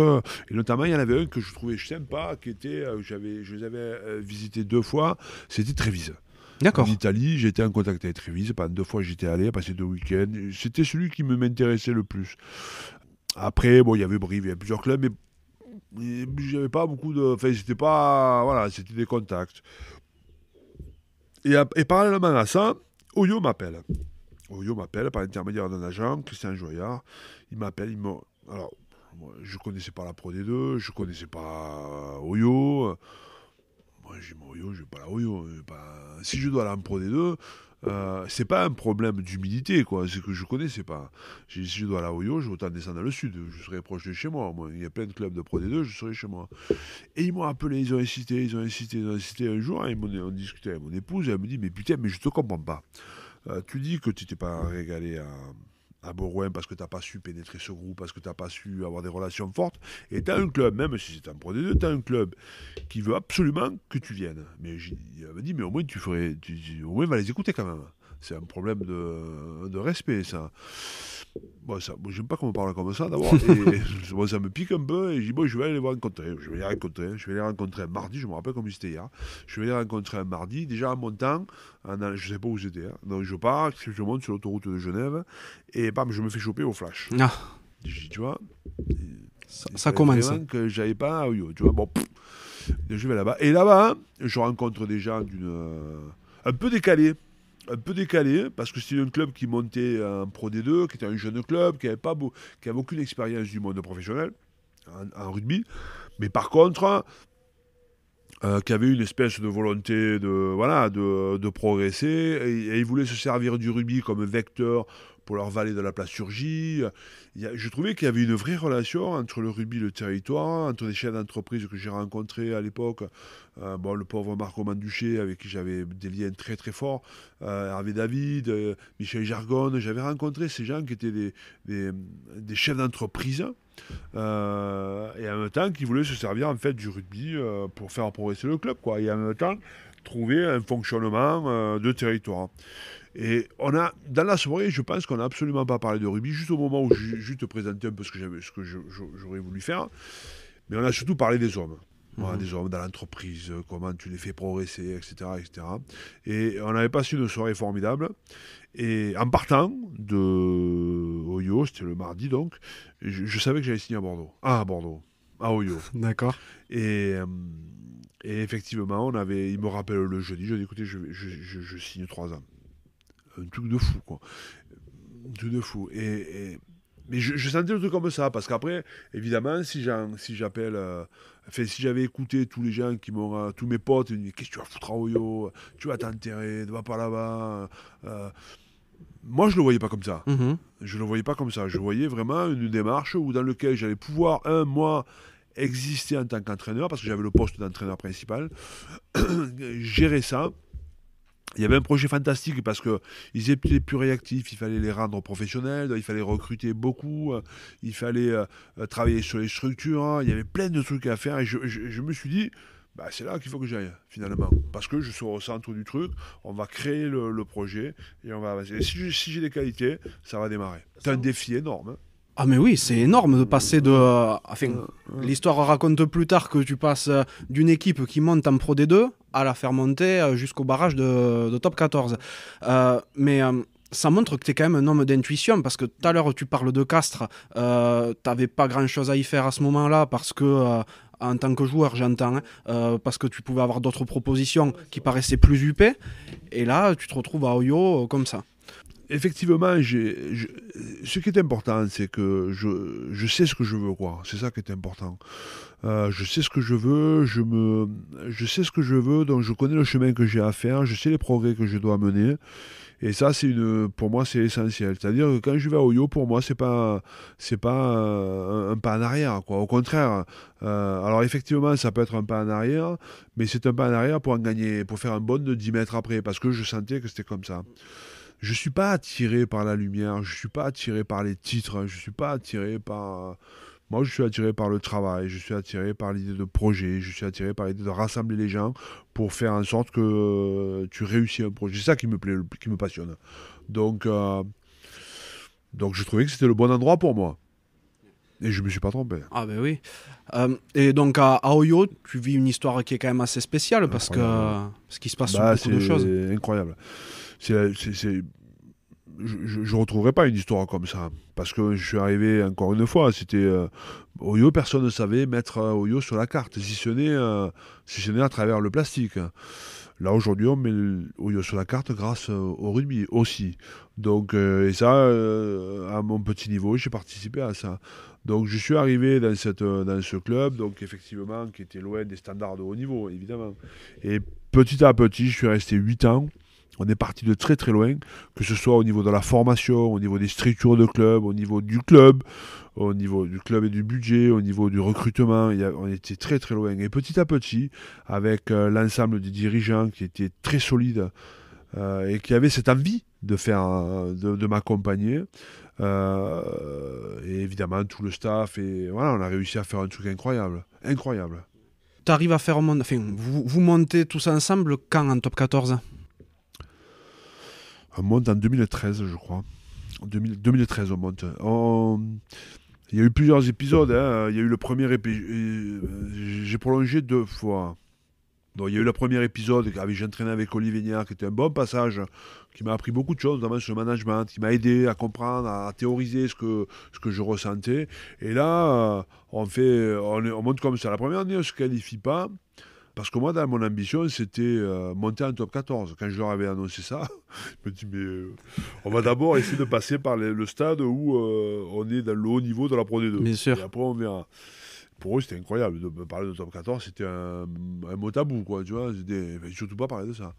Et notamment, il y en avait un que je trouvais sympa, qui était. Je les avais visités 2 fois. C'était Trévise. En D'accord. Italie, j'étais en contact avec Trévise. Pendant 2 fois, j'étais allé, passer 2 week-ends. C'était celui qui m'intéressait le plus. Après, bon, il y avait Brive, il y avait plusieurs clubs, mais j'avais pas beaucoup de. Enfin, c'était pas. Voilà, c'était des contacts. Et parallèlement à ça, Oyo m'appelle. Oyo m'appelle par l'intermédiaire d'un agent, Christian Joyard. Il m'appelle, alors, moi, je connaissais pas la Pro D2, je connaissais pas Oyo. Moi, j'ai dit, Oyo, je vais pas la Oyo. Si je dois aller en Pro D2, c'est pas un problème d'humilité, quoi. C'est que je connaissais pas. J'ai dit, si je dois aller à Oyo, je vais autant descendre dans le sud. Je serai proche de chez moi. Moi. Il y a plein de clubs de Pro D2, je serai chez moi. Et ils m'ont appelé, ils ont insisté un jour. Et on discutait avec mon épouse. Et elle me dit, mais putain, mais je te comprends pas. Tu dis que tu t'es pas régalé à Bourgoin parce que tu n'as pas su pénétrer ce groupe, parce que tu n'as pas su avoir des relations fortes. Et tu as un club, même si c'est un Pro D2, tu as un club qui veut absolument que tu viennes. Mais il m'a dit, mais au moins au moins va les écouter quand même. C'est un problème de respect, ça. Bon, j'aime pas qu'on me parle comme ça d'abord. Et bon, ça me pique un peu. Et je dis, bon, je vais aller les rencontrer. Je vais les rencontrer. Je vais les rencontrer un mardi. Je me rappelle comme c'était hier. Je vais les rencontrer un mardi. Déjà en montant, je sais pas où j'étais. Hein. Donc je pars, je monte sur l'autoroute de Genève. Et bam, je me fais choper au flash. Ah, Je dis, tu vois. ça commence. Vraiment que j'avais pas. Tu vois, bon, je vais là-bas. Et là-bas, je rencontre des gens un peu décalés. Un peu décalé, parce que c'était un club qui montait en Pro D2, qui était un jeune club, qui avait aucune expérience du monde professionnel en rugby. Mais par contre, qui avait une espèce de volonté de progresser, et ils voulaient se servir du rugby comme vecteur pour leur vallée de la plasturgie. Je trouvais qu'il y avait une vraie relation entre le rugby et le territoire, entre les chefs d'entreprise que j'ai rencontrés à l'époque, le pauvre Marco Manduchet, avec qui j'avais des liens très très forts, Hervé David, Michel Jargon. J'avais rencontré ces gens qui étaient des chefs d'entreprise, et en même temps qui voulaient se servir en fait du rugby pour faire progresser le club, quoi, et en même temps trouver un fonctionnement de territoire. Et dans la soirée, je pense qu'on n'a absolument pas parlé de rugby, juste au moment où je te présentais un peu ce que j'aurais voulu faire, mais on a surtout parlé des hommes. Voilà, des hommes dans l'entreprise, comment tu les fais progresser, etc., etc. Et on avait passé une soirée formidable. Et en partant de Oyo, c'était le mardi donc, je savais que j'allais signer à Bordeaux. Ah, à Bordeaux. À Oyo. D'accord. Et effectivement, il me rappelle le jeudi, je dis écoutez, je signe 3 ans. Un truc de fou, quoi. Un truc de fou. Mais je sentais le truc comme ça, parce qu'après, évidemment, si j'appelle, si j'avais écouté tous les gens tous mes potes, ils me disaient qu'est-ce que tu vas foutre à Oyo, tu vas t'enterrer, ne va pas là-bas. Moi, je le voyais pas comme ça. Je le voyais pas comme ça. Je voyais vraiment une démarche dans laquelle j'allais pouvoir, moi, exister en tant qu'entraîneur, parce que j'avais le poste d'entraîneur principal, gérer ça. Il y avait un projet fantastique parce qu'ils étaient plus réactifs, il fallait les rendre professionnels, il fallait recruter beaucoup, il fallait travailler sur les structures, il y avait plein de trucs à faire, et je me suis dit, c'est là qu'il faut que j'aille finalement, parce que je suis au centre du truc, on va créer le projet et on va avancer. Et si j'ai des qualités, ça va démarrer. C'est un défi énorme. Hein. Ah mais oui, c'est énorme de passer de... l'histoire raconte plus tard que tu passes d'une équipe qui monte en Pro D2 à la faire monter jusqu'au barrage de Top 14. Ça montre que tu es quand même un homme d'intuition, parce que tout à l'heure tu parles de Castres, t'avais pas grand-chose à y faire à ce moment-là, parce que... en tant que joueur, j'entends, parce que tu pouvais avoir d'autres propositions qui paraissaient plus huppées, et là tu te retrouves à Oyo comme ça. Effectivement, ce qui est important, c'est que je sais ce que je veux, quoi. C'est ça qui est important. Je sais ce que je veux, je sais ce que je veux, donc je connais le chemin que j'ai à faire, je sais les progrès que je dois mener. Et ça, pour moi, c'est essentiel. C'est-à-dire que quand je vais à Oyo, pour moi, c'est pas un pas en arrière, quoi. Au contraire. Alors effectivement, ça peut être un pas en arrière, mais c'est un pas en arrière pour en gagner, pour faire un bond de 10 mètres après, parce que je sentais que c'était comme ça. Je ne suis pas attiré par la lumière, je ne suis pas attiré par les titres, je ne suis pas attiré par... Moi, je suis attiré par le travail, je suis attiré par l'idée de projet, je suis attiré par l'idée de rassembler les gens pour faire en sorte que tu réussis un projet. C'est ça qui me plaît, qui me passionne. Donc je trouvais que c'était le bon endroit pour moi. Et je ne me suis pas trompé. Ah ben oui. Et donc à Oyo, tu vis une histoire qui est quand même assez spéciale, parce qu'il se passe beaucoup de choses. C'est incroyable. Je ne retrouverai pas une histoire comme ça, parce que je suis arrivé encore une fois, c'était Oyo, personne ne savait mettre Oyo sur la carte, si ce n'est à travers le plastique. Là aujourd'hui on met Oyo sur la carte grâce au rugby aussi. Donc et ça, à mon petit niveau, j'ai participé à ça. Donc je suis arrivé dans ce club, donc effectivement qui était loin des standards de haut niveau, évidemment. Et petit à petit, je suis resté 8 ans. On est parti de très très loin, que ce soit au niveau de la formation, au niveau des structures de club, au niveau du club et du budget, au niveau du recrutement. On était très très loin. Et petit à petit, avec l'ensemble des dirigeants qui étaient très solides et qui avaient cette envie de m'accompagner, et évidemment tout le staff, et voilà, on a réussi à faire un truc incroyable. Incroyable. Tu arrives à faire vous montez tous ensemble quand en top 14 ? On monte en 2013, je crois. En 2013, on monte. Il y a eu plusieurs épisodes. Hein. Il y a eu le premier épisode. J'ai prolongé 2 fois. Donc, il y a eu le premier épisode j'entraînais avec Olivier Vignard, qui était un bon passage, qui m'a appris beaucoup de choses, notamment sur le management, qui m'a aidé à comprendre, à théoriser ce que je ressentais. Et là, on monte comme ça. La première année, on ne se qualifie pas. Parce que moi, dans mon ambition, c'était monter en top 14. Quand je leur avais annoncé ça, je me dis, mais on va d'abord essayer de passer par le stade où on est dans le haut niveau de la Pro D2. Bien sûr. Et après, on verra. pour eux, c'était incroyable. De parler de top 14, c'était un mot tabou, quoi, tu vois. Surtout pas parler de ça.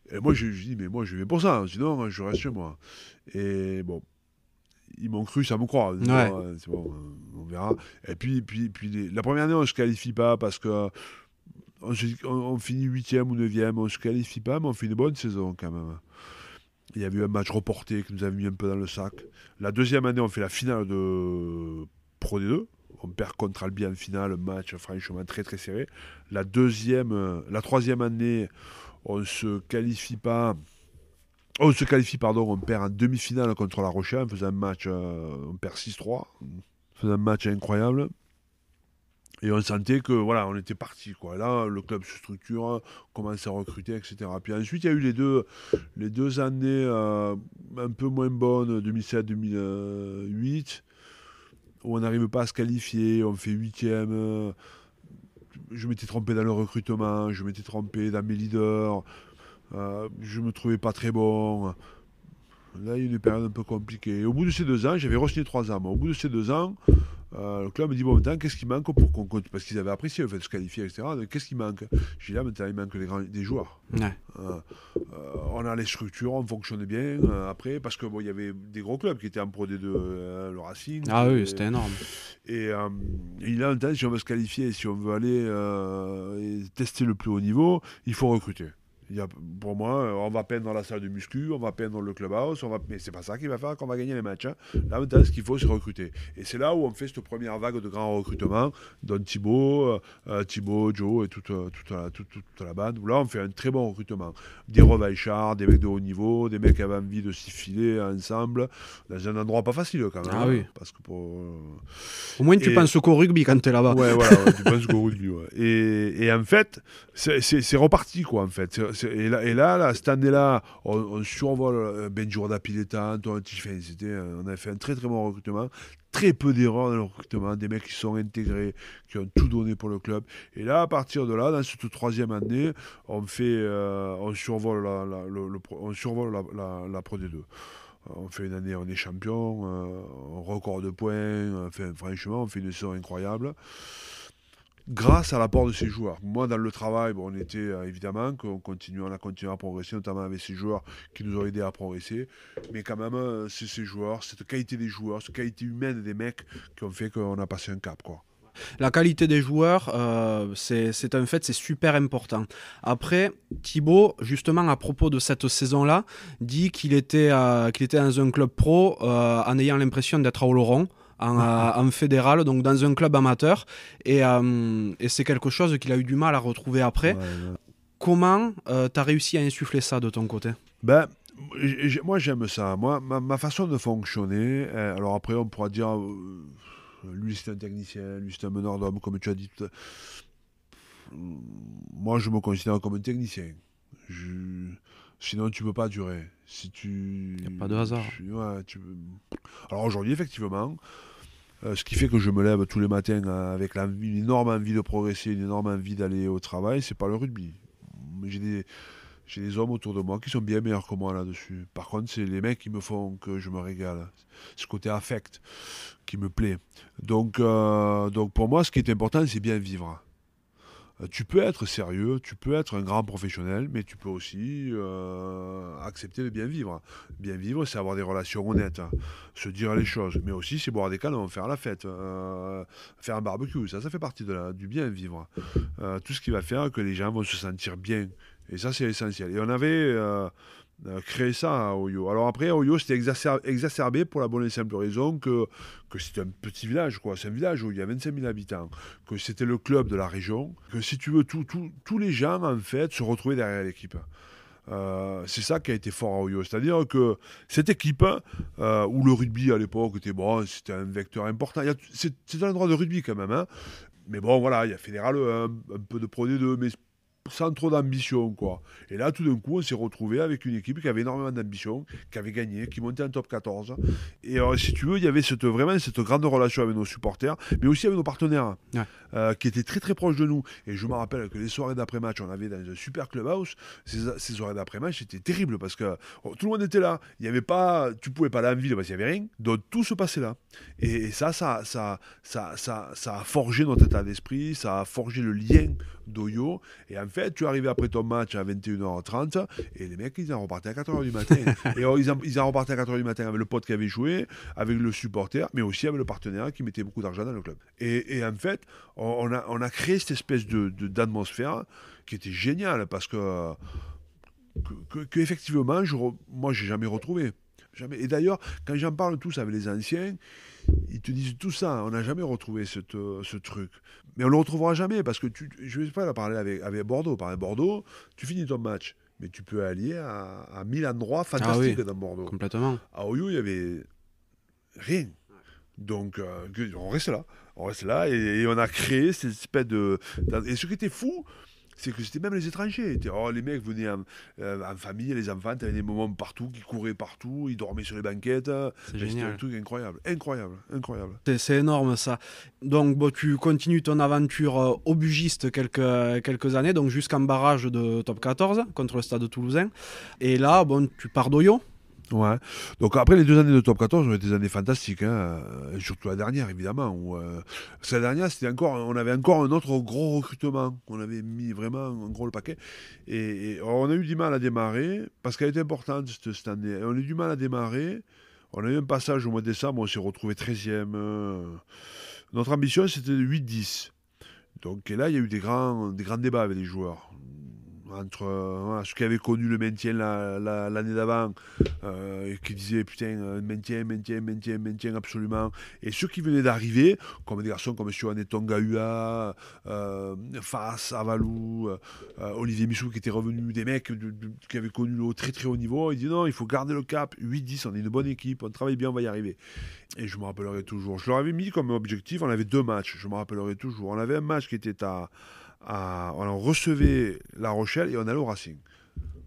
Et moi, je dis, mais moi, je vais pour ça, sinon, je reste chez moi. Et bon, ils m'ont cru, ça me croit. Ouais. C'est bon, on verra. Et puis la première année, on ne se qualifie pas parce que on finit 8e ou 9e, on ne se qualifie pas, mais on fait une bonne saison quand même. Il y a eu un match reporté qui nous a mis un peu dans le sac. La deuxième année, on fait la finale de Pro D2. On perd contre Albi en finale, un match franchement très très serré. La troisième année, on se qualifie pas. On se qualifie, pardon, on perd en demi-finale contre La Rochelle. On faisait un match, on perd 6-3. On faisait un match incroyable. Et on sentait que voilà, on était parti, quoi. Et là, le club se structure, commence à recruter, etc. Puis ensuite, il y a eu les deux années un peu moins bonnes, 2007-2008, où on n'arrive pas à se qualifier, on fait 8e. Je m'étais trompé dans le recrutement, je m'étais trompé dans mes leaders, je me trouvais pas très bon. Là, il y a eu une période un peu compliquée. Et au bout de ces 2 ans, j'avais re-signé 3 ans. Au bout de ces 2 ans, le club me dit, bon, maintenant, qu'est-ce qui manque pour qu'on continue? Parce qu'ils avaient apprécié le fait de se qualifier, etc. Donc, qu'est-ce qui manque? J'ai dit, là, maintenant, il manque des joueurs. Ouais. On a les structures, on fonctionne bien. Après, parce que bon, il y avait des gros clubs qui étaient en Pro D2, le Racing. Ah oui, c'était énorme. Et là, maintenant, si on veut se qualifier, si on veut aller et tester le plus haut niveau, il faut recruter. Pour moi, on va peindre dans la salle de muscu, on va peindre dans le clubhouse, mais c'est pas ça qui va faire qu'on va gagner les matchs. Hein. Là, maintenant, ce qu'il faut, c'est recruter. Et c'est là où on fait cette première vague de grands recrutements, dont Thibaut, Joe et toute la bande. Où là, on fait un très bon recrutement. Des revaillards, des mecs de haut niveau, des mecs qui avaient envie de s'y filer ensemble, dans un endroit pas facile quand même. Ah oui. Parce que Au moins, tu penses qu'au rugby quand t'es là-bas. Ouais, voilà, tu penses qu'au rugby. Ouais. Et en fait, c'est reparti, quoi, en fait. Et là, cette année-là, on survole Benjour Pileta, on a fait un très très bon recrutement, très peu d'erreurs dans le recrutement, des mecs qui sont intégrés, qui ont tout donné pour le club. Et là, à partir de là, dans cette troisième année, on survole la Pro D2. On fait une année, on est champion, on record de points, enfin, franchement, on fait une saison incroyable. Grâce à l'apport de ces joueurs. Moi, dans le travail, on était évidemment on a continué à progresser, notamment avec ces joueurs qui nous ont aidés à progresser. Mais quand même, c'est ces joueurs, cette qualité des joueurs, cette qualité humaine des mecs qui ont fait qu'on a passé un cap, quoi. La qualité des joueurs, c'est un fait, c'est super important. Après, Thibaut, justement, à propos de cette saison-là, dit qu'il était dans un club pro en ayant l'impression d'être à Oloron. En fédéral, donc dans un club amateur, et c'est quelque chose qu'il a eu du mal à retrouver après. Ouais. Comment tu as réussi à insuffler ça de ton côté? Moi j'aime ça. Moi, ma façon de fonctionner, alors après on pourra dire lui c'est un technicien, lui c'est un meneur d'homme, comme tu as dit. Moi je me considère comme un technicien. Sinon, tu ne peux pas durer. Il n'y a pas de hasard. Alors aujourd'hui, effectivement, ce qui fait que je me lève tous les matins avec une énorme envie de progresser, une énorme envie d'aller au travail, c'est pas le rugby. J'ai des hommes autour de moi qui sont bien meilleurs que moi là-dessus. Par contre, c'est les mecs qui me font que je me régale. Ce côté affect qui me plaît. Donc pour moi, ce qui est important, c'est bien vivre. Tu peux être sérieux, tu peux être un grand professionnel, mais tu peux aussi accepter de bien vivre. Bien vivre, c'est avoir des relations honnêtes, se dire les choses, mais aussi c'est boire des canons, faire la fête, faire un barbecue, ça fait partie du bien vivre. Tout ce qui va faire que les gens vont se sentir bien, et ça c'est essentiel. Et on avait créé ça à Oyo. Alors après, à Oyo, c'était exacerbé pour la bonne et simple raison que c'était un petit village, quoi. C'est un village où il y a 25 000 habitants, que c'était le club de la région, que si tu veux, tous les gens, en fait, se retrouvaient derrière l'équipe. C'est ça qui a été fort à Oyo. C'est-à-dire que cette équipe, où le rugby à l'époque était bon, c'était un vecteur important. C'est un endroit de rugby quand même, hein. Mais bon, voilà, il y a Fédéral 1, un peu de Pro D2, mais sans trop d'ambition, quoi. Et là, tout d'un coup, on s'est retrouvé avec une équipe qui avait énormément d'ambition, qui avait gagné, qui montait en top 14. Et alors, si tu veux, il y avait vraiment cette grande relation avec nos supporters, mais aussi avec nos partenaires, qui étaient très très proches de nous. Et je me rappelle que les soirées d'après-match, on avait dans un super clubhouse, ces soirées d'après-match, c'était terrible parce que tout le monde était là. Il y avait pas, tu pouvais pas aller en ville parce qu'il n'y avait rien. Donc tout se passait là. Et ça a forgé notre état d'esprit, ça a forgé le lien d'Oyo. Et en fait, tu arrivais après ton match à 21h30 et les mecs, ils en repartaient à 4h du matin. Et alors, ils en repartaient à 4h du matin avec le pote qui avait joué, avec le supporter, mais aussi avec le partenaire qui mettait beaucoup d'argent dans le club. Et en fait, on a créé cette espèce d'atmosphère qui était géniale parce que effectivement, moi, j'ai jamais retrouvé. Jamais. Et d'ailleurs, quand j'en parle tous avec les anciens, ils te disent tout ça. On n'a jamais retrouvé ce truc. Mais on ne le retrouvera jamais parce que je ne vais pas la parler avec Bordeaux. Par exemple, Bordeaux, tu finis ton match, mais tu peux aller à 1000 endroits fantastiques dans Bordeaux. Complètement. À Oyo, il n'y avait rien. Donc, on reste là. On reste là et on a créé cette espèce de. Et ce qui était fou, c'est que c'était même les étrangers. Les mecs venaient en famille, les enfants, t'avais des moments partout, qui couraient partout, ils dormaient sur les banquettes. C'était un truc incroyable. C'est énorme ça. Donc tu continues ton aventure au Bugiste quelques années, donc jusqu'en barrage de top 14 contre le Stade Toulousain. Et là, tu pars d'Oyo. Ouais. Donc après les 2 années de top 14 ont été des années fantastiques, hein. Surtout la dernière évidemment. La dernière, on avait encore un autre gros recrutement. On avait mis vraiment un gros le paquet. Et on a eu du mal à démarrer parce qu'elle était importante cette année. On a eu du mal à démarrer. On a eu un passage au mois de décembre, on s'est retrouvé 13e. Notre ambition c'était 8-10. Donc et là il y a eu des grands débats avec les joueurs. Entre ceux qui avaient connu le maintien l'année d'avant, qui disaient putain, maintien absolument, et ceux qui venaient d'arriver, comme des garçons comme Sioane Tongaua, Fass, Avalou, Olivier Michou qui était revenu, des mecs qui avaient connu le très très haut niveau, ils disaient non, il faut garder le cap, 8-10, on est une bonne équipe, on travaille bien, on va y arriver. Et je me rappellerai toujours, je leur avais mis comme objectif, on avait 2 matchs, je me rappellerai toujours, on avait un match qui était on recevait La Rochelle et on allait au Racing.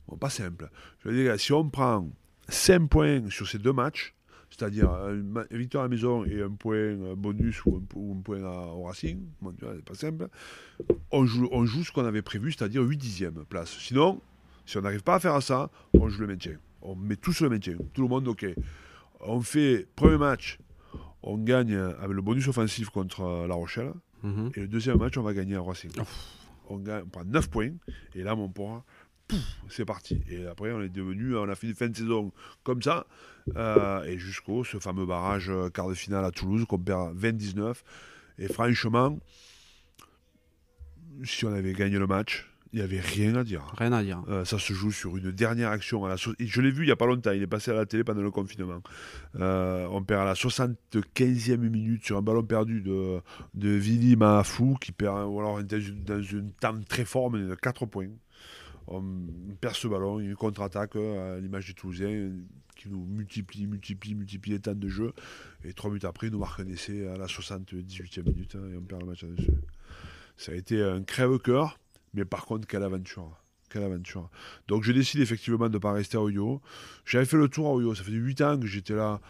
Bon, pas simple. Je veux dire, si on prend 5 points sur ces 2 matchs, c'est-à-dire une victoire à la maison et un point bonus ou un point au Racing, bon, c'est pas simple, on joue ce qu'on avait prévu, c'est-à-dire 8/10e place. Sinon, si on n'arrive pas à faire ça, on joue le maintien. On met tout sur le maintien. Tout le monde, ok. On fait premier match, on gagne avec le bonus offensif contre La Rochelle. Et le deuxième match, on va gagner à Racing. On prend 9 points. Et là, mon poids, c'est parti. Et après, on a fait une fin de saison comme ça. Et jusqu'au ce fameux barrage quart de finale à Toulouse qu'on perd 20-19. Et franchement, si on avait gagné le match, il n'y avait rien à dire. Rien à dire. Ça se joue sur une dernière action. Je l'ai vu il n'y a pas longtemps. Il est passé à la télé pendant le confinement. On perd à la 75e minute sur un ballon perdu de Vili Mahafou qui perd, ou alors dans une tente très forte, mais de 4 points. On perd ce ballon, une contre-attaque à l'image des Toulousains qui nous multiplie les temps de jeu. Et 3 minutes après, ils nous marquent un essai à la 78e minute et on perd le match là-dessus. Ça a été un crève-cœur. Mais par contre, quelle aventure. Donc je décide effectivement de ne pas rester à Oyo. J'avais fait le tour à Oyo, ça faisait 8 ans que j'étais là.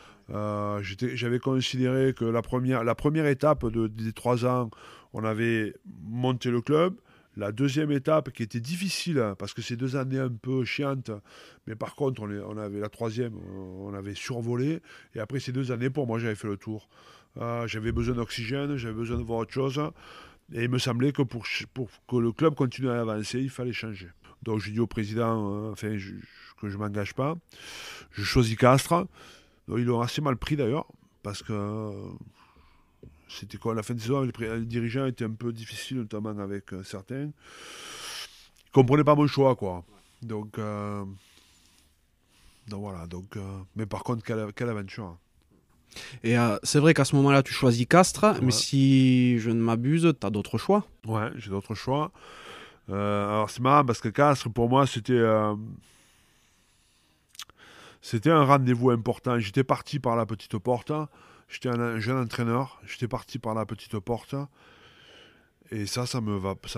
J'avais considéré que la première étape des 3 ans, on avait monté le club. La deuxième étape qui était difficile, parce que ces 2 années un peu chiantes, mais par contre on avait la troisième, on avait survolé. Et après ces 2 années, pour moi, j'avais fait le tour. J'avais besoin d'oxygène, j'avais besoin de voir autre chose. Et il me semblait que pour que le club continue à avancer, il fallait changer. Donc j'ai dit au président que je ne m'engage pas. Je choisis Castres. Donc, ils l'ont assez mal pris d'ailleurs, parce que c'était quoi, la fin de saison, les dirigeants étaient un peu difficiles, notamment avec certains. Ils ne comprenaient pas mon choix, quoi. Donc voilà. Mais par contre, quelle aventure. Et c'est vrai qu'à ce moment-là, tu choisis Castres, mais si je ne m'abuse, tu as d'autres choix. Ouais, j'ai d'autres choix. Alors c'est marrant parce que Castres, pour moi, c'était un rendez-vous important. J'étais parti par la petite porte. J'étais un jeune entraîneur. J'étais parti par la petite porte. Et ça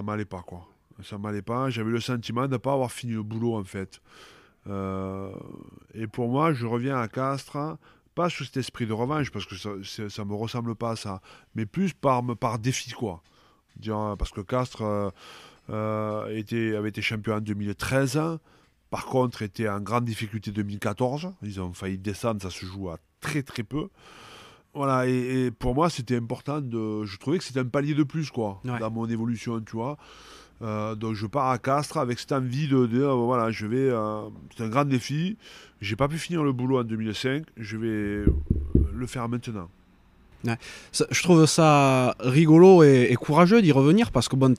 m'allait pas, quoi. Ça m'allait pas. J'avais le sentiment de ne pas avoir fini le boulot, en fait. Et pour moi, je reviens à Castres, pas sous cet esprit de revanche, parce que ça me ressemble pas à ça, mais plus par défi, quoi. Parce que Castres avait été champion en 2013, par contre était en grande difficulté 2014. Ils ont failli descendre, ça se joue à très très peu. Voilà, et pour moi, c'était important je trouvais que c'était un palier de plus, quoi, Ouais. dans mon évolution, tu vois. Donc je pars à Castres avec cette envie de dire, voilà, c'est un grand défi. J'ai pas pu finir le boulot en 2005, je vais le faire maintenant. Ouais. Je trouve ça rigolo et courageux d'y revenir parce que bon,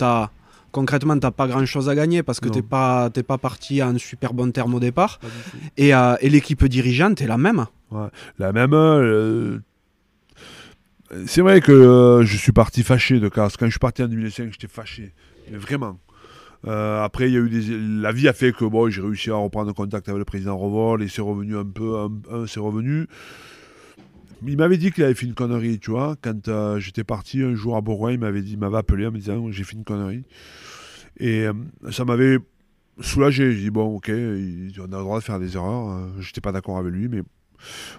concrètement, t'as pas grand chose à gagner parce que Non. t'es pas parti en super bon terme au départ. Pas du tout. Et l'équipe dirigeante est la même. Ouais. La même. C'est vrai que je suis parti fâché de Castres. Quand je suis parti en 2005, j'étais fâché. Mais vraiment. Après, il y a eu la vie a fait que bon, j'ai réussi à reprendre contact avec le président Revol et c'est revenu un peu. C'est revenu. Il m'avait dit qu'il avait fait une connerie, tu vois. Quand j'étais parti un jour à Bourgoin, il m'avait appelé en me disant j'ai fait une connerie. Et ça m'avait soulagé. J'ai dit bon, ok, on a le droit de faire des erreurs. J'étais pas d'accord avec lui, mais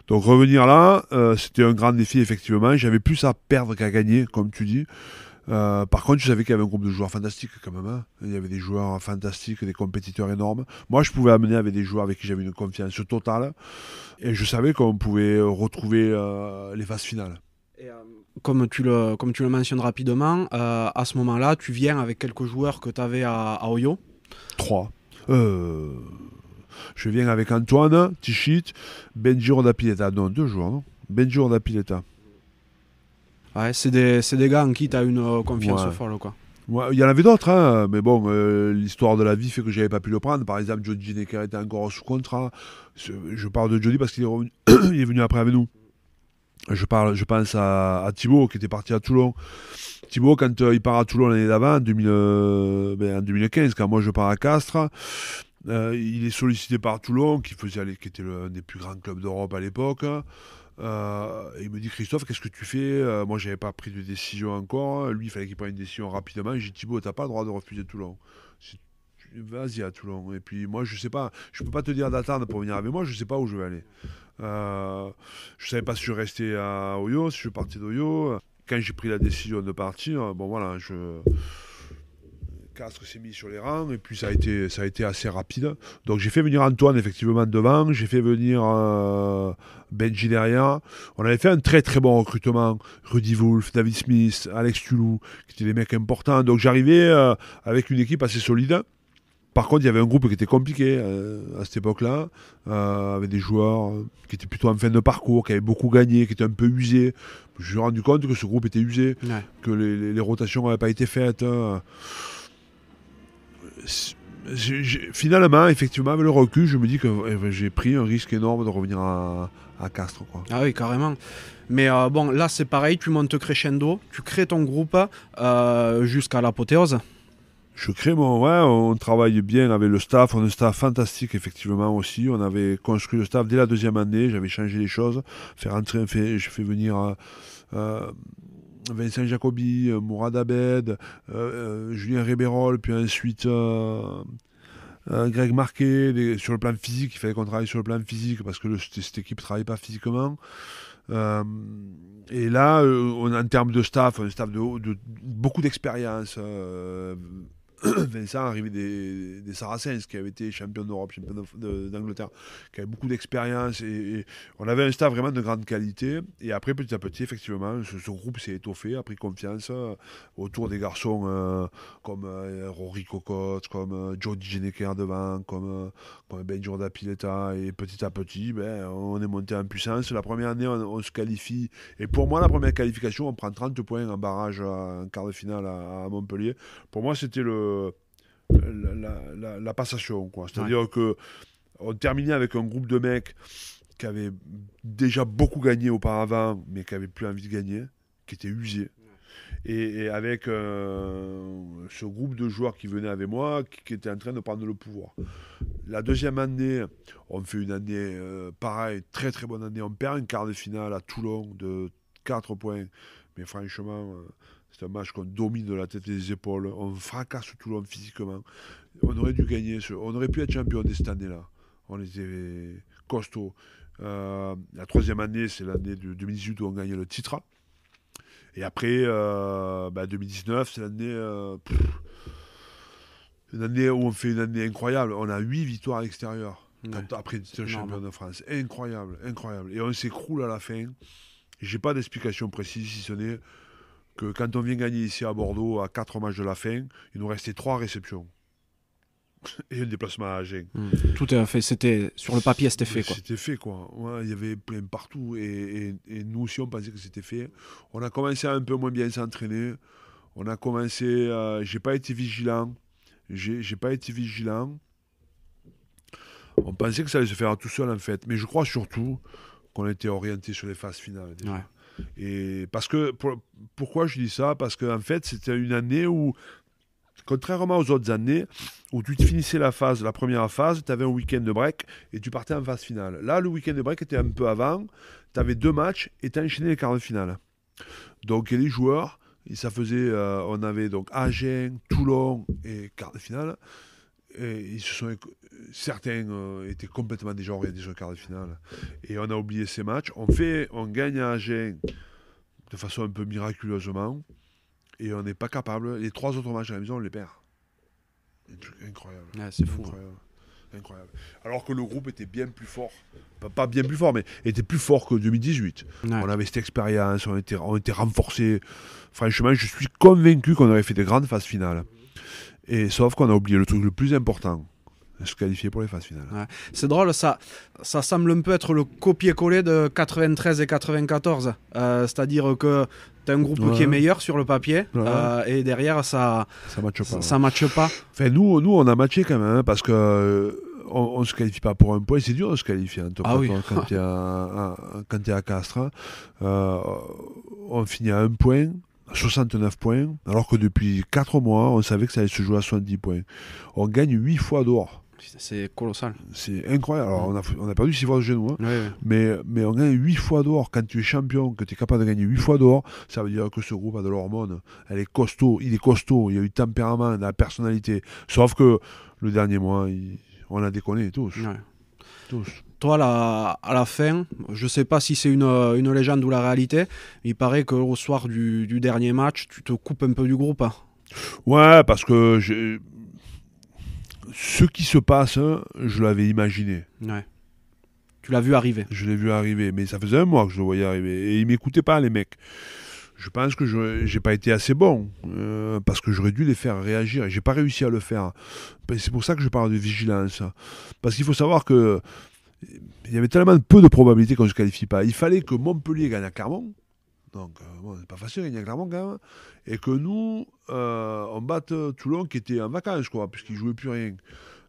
donc revenir là, c'était un grand défi effectivement. J'avais plus à perdre qu'à gagner, comme tu dis. Par contre, je savais qu'il y avait un groupe de joueurs fantastiques quand même. Hein. Il y avait des joueurs fantastiques, des compétiteurs énormes. Moi, je pouvais amener avec des joueurs avec qui j'avais une confiance totale. Et je savais qu'on pouvait retrouver les phases finales. Et, comme tu le mentionnes rapidement, à ce moment-là, tu viens avec quelques joueurs que tu avais à Oyo. 3. Je viens avec Antoine, Tichit, Benji Rodapileta. Non, 2 joueurs, non Benji Rodapileta. Ouais, c'est des gars en qui tu as une confiance Ouais. folle, quoi. Ouais, il y en avait d'autres, hein, mais bon, l'histoire de la vie fait que j'avais pas pu le prendre. Par exemple, Jody Gineker était encore sous contrat. Je parle de Jody parce qu'il est revenu, il est venu après avec nous. Je pense à Thibaut qui était parti à Toulon. Thibaut, quand il part à Toulon l'année d'avant, en 2015, quand moi je pars à Castres, il est sollicité par Toulon, qui était l'un des plus grands clubs d'Europe à l'époque. Il me dit Christophe, qu'est-ce que tu fais? Moi, j'avais pas pris de décision encore. Lui, il fallait qu'il prenne une décision rapidement. J'ai dit Thibaut, t'as pas le droit de refuser Toulon. Vas-y à Toulon. Et puis moi, je sais pas, je peux pas te dire d'attendre pour venir avec moi. Je sais pas où je vais aller. Je savais pas si je restais à Oyo, si je partais d'Oyo. Quand j'ai pris la décision de partir, bon voilà, Castres s'est mis sur les rangs et puis ça a été assez rapide. Donc j'ai fait venir Antoine effectivement devant, j'ai fait venir Benji derrière. On avait fait un très très bon recrutement. Rudy Wolf, David Smith, Alex Tulou, qui étaient des mecs importants. Donc j'arrivais avec une équipe assez solide. Par contre, il y avait un groupe qui était compliqué à cette époque-là, avec des joueurs qui étaient plutôt en fin de parcours, qui avaient beaucoup gagné, qui étaient un peu usés. Je me suis rendu compte que ce groupe était usé, Ouais. que les rotations n'avaient pas été faites. Finalement, effectivement, avec le recul, je me dis que j'ai pris un risque énorme de revenir à Castres, quoi. Ah oui, carrément. Mais bon, là c'est pareil, tu montes crescendo, tu crées ton groupe jusqu'à l'apothéose. Je crée on travaille bien avec le staff, on a un staff fantastique effectivement aussi. On avait construit le staff dès la 2e année, j'avais changé les choses, j'ai fait venir Vincent Jacobi, Mourad Abed, Julien Rébérol, puis ensuite Greg Marquet. Sur le plan physique, il fallait qu'on travaille sur le plan physique parce que cette équipe ne travaille pas physiquement. Et là, on a en termes de staff, un staff de beaucoup d'expérience. Vincent arrivé des Saracens, qui avait été champion d'Europe, champion d'Angleterre, qui avait beaucoup d'expérience. Et on avait un staff vraiment de grande qualité. Et après, petit à petit, effectivement, ce groupe s'est étoffé, a pris confiance autour des garçons comme Rory Cocotte, comme Jody Gineker devant, comme Benji Rodapileta. Et petit à petit, on est monté en puissance. La première année, on se qualifie. Et pour moi, la première qualification, on prend 30 points en barrage en quart de finale à Montpellier. Pour moi, c'était la passation, quoi. C'est-à-dire que on terminait avec un groupe de mecs qui avaient déjà beaucoup gagné auparavant, mais qui n'avaient plus envie de gagner, qui étaient usés. Et avec ce groupe de joueurs qui venaient avec moi, qui étaient en train de prendre le pouvoir. La 2e année, on fait une année pareil, très très bonne année. On perd un quart de finale à Toulon de 4 points. Mais franchement, C'est un match qu'on domine de la tête et des épaules. On fracasse Toulon physiquement. On aurait dû gagner. On aurait pu être champion de cette année-là. On était costaud. La troisième année, c'est l'année de 2018 où on gagne le titre. Et après, 2019, c'est une année où on fait une année incroyable. On a 8 victoires à l'extérieur. Après être champion de France. Incroyable, incroyable. Et on s'écroule à la fin. J'ai pas d'explication précise, si ce n'est que quand on vient gagner ici à Bordeaux, à 4 matchs de la fin, il nous restait 3 réceptions. Et un déplacement à Agen. Tout est fait, c'était sur le papier, c'était fait, quoi. C'était fait, quoi. Ouais, il y avait plein partout et nous aussi on pensait que c'était fait. On a commencé à un peu moins bien s'entraîner. On a commencé, j'ai pas été vigilant. J'ai pas été vigilant. On pensait que ça allait se faire tout seul en fait, mais je crois surtout qu'on était orienté sur les phases finales déjà. Ouais. Et parce que pourquoi je dis ça? Parce qu'en fait c'était une année où, contrairement aux autres années, où tu finissais la première phase, tu avais un week-end de break et tu partais en phase finale. Là, le week-end de break était un peu avant, tu avais 2 matchs et tu as enchaîné les quarts de finale. Donc les joueurs, et ça faisait, on avait donc Agen, Toulon et quart de finale. Et certains étaient complètement déjà orientés sur le quart de finale. Et on a oublié ces matchs. On gagne à Agen de façon un peu miraculeusement. Et on n'est pas capable. Les 3 autres matchs à la maison, on les perd. Un truc incroyable. Ouais, c'est fou. Incroyable. Alors que le groupe était bien plus fort. Pas bien plus fort, mais était plus fort que 2018. Ouais. On avait cette expérience, on était renforcés. Franchement, je suis convaincu qu'on aurait fait de grandes phases finales. Et sauf qu'on a oublié le truc le plus important, se qualifier pour les phases finales. Ouais. C'est drôle, ça semble un peu être le copier-coller de 93 et 94. C'est-à-dire que tu as un groupe qui est meilleur sur le papier, et derrière, ça matche pas. Enfin, nous, on a matché quand même, parce que on ne se qualifie pas pour un point. C'est dur de se qualifier quand tu es à Castres. On finit à 1 point. 69 points, alors que depuis 4 mois, on savait que ça allait se jouer à 70 points. On gagne 8 fois d'or. C'est colossal. C'est incroyable. Alors, on a perdu 6 fois de genou, hein, ouais. mais on gagne 8 fois d'or. Quand tu es champion, que tu es capable de gagner 8 fois d'or, ça veut dire que ce groupe a de l'hormone. Il est costaud, il y a eu du tempérament, de la personnalité. Sauf que le dernier mois, on a déconné tous. Ouais. Tous. Toi, à la fin, je ne sais pas si c'est une légende ou la réalité, il paraît qu'au soir du dernier match, tu te coupes un peu du groupe. Ouais, parce que ce qui se passe, je l'avais imaginé. Ouais. Tu l'as vu arriver. Je l'ai vu arriver, mais ça faisait un mois que je le voyais arriver. Et ils ne m'écoutaient pas, les mecs. Je pense que je n'ai pas été assez bon, parce que j'aurais dû les faire réagir. Et je n'ai pas réussi à le faire. C'est pour ça que je parle de vigilance. Parce qu'il faut savoir que il y avait tellement peu de probabilités qu'on ne se qualifie pas. Il fallait que Montpellier gagne à Clermont. Donc, c'est pas facile de gagner à Clermont quand même. Et que nous, on batte Toulon qui était en vacances, quoi, puisqu'il ne jouait plus rien.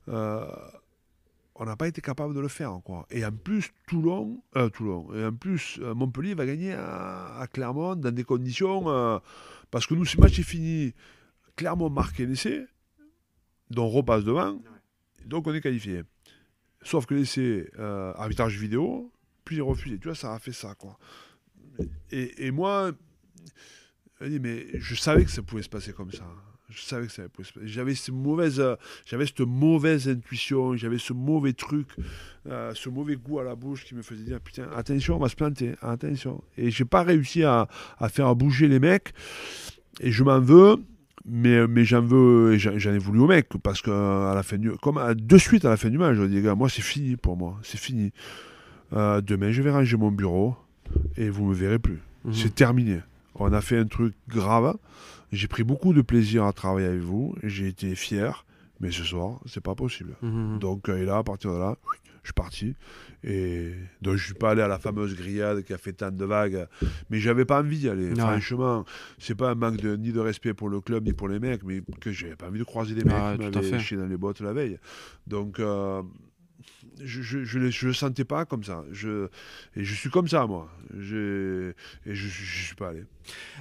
On n'a pas été capable de le faire, quoi. Et en plus, Montpellier va gagner à Clermont dans des conditions. Parce que nous, ce match est fini. Clermont marque un essai, dont on repasse devant. Donc, on est qualifié. Sauf que l'essai, arbitrage vidéo, puis il est refusé. Tu vois, ça a fait ça, quoi. Et moi, mais je savais que ça pouvait se passer comme ça. Je savais que ça pouvait se passer. J'avais cette mauvaise intuition, j'avais ce mauvais truc, ce mauvais goût à la bouche qui me faisait dire, putain, attention, on va se planter, attention. Et j'ai pas réussi à faire bouger les mecs. Et je m'en veux. Mais j'en ai voulu au mec, parce que de suite à la fin du match, je dis, les gars, moi c'est fini pour moi, c'est fini. Demain je vais ranger mon bureau et vous me verrez plus. C'est terminé. On a fait un truc grave. J'ai pris beaucoup de plaisir à travailler avec vous. J'ai été fier, mais ce soir c'est pas possible. Donc et là, à partir de là, je suis parti. Et donc je suis pas allé à la fameuse grillade qui a fait tant de vagues, mais j'avais pas envie d'y aller. Ouais. Franchement, c'est pas un manque ni de respect pour le club ni pour les mecs, mais que j'avais pas envie de croiser des mecs qui m'avaient chié dans les bottes la veille. Donc je le sentais pas comme ça. Et je suis comme ça, moi. Je suis pas allé.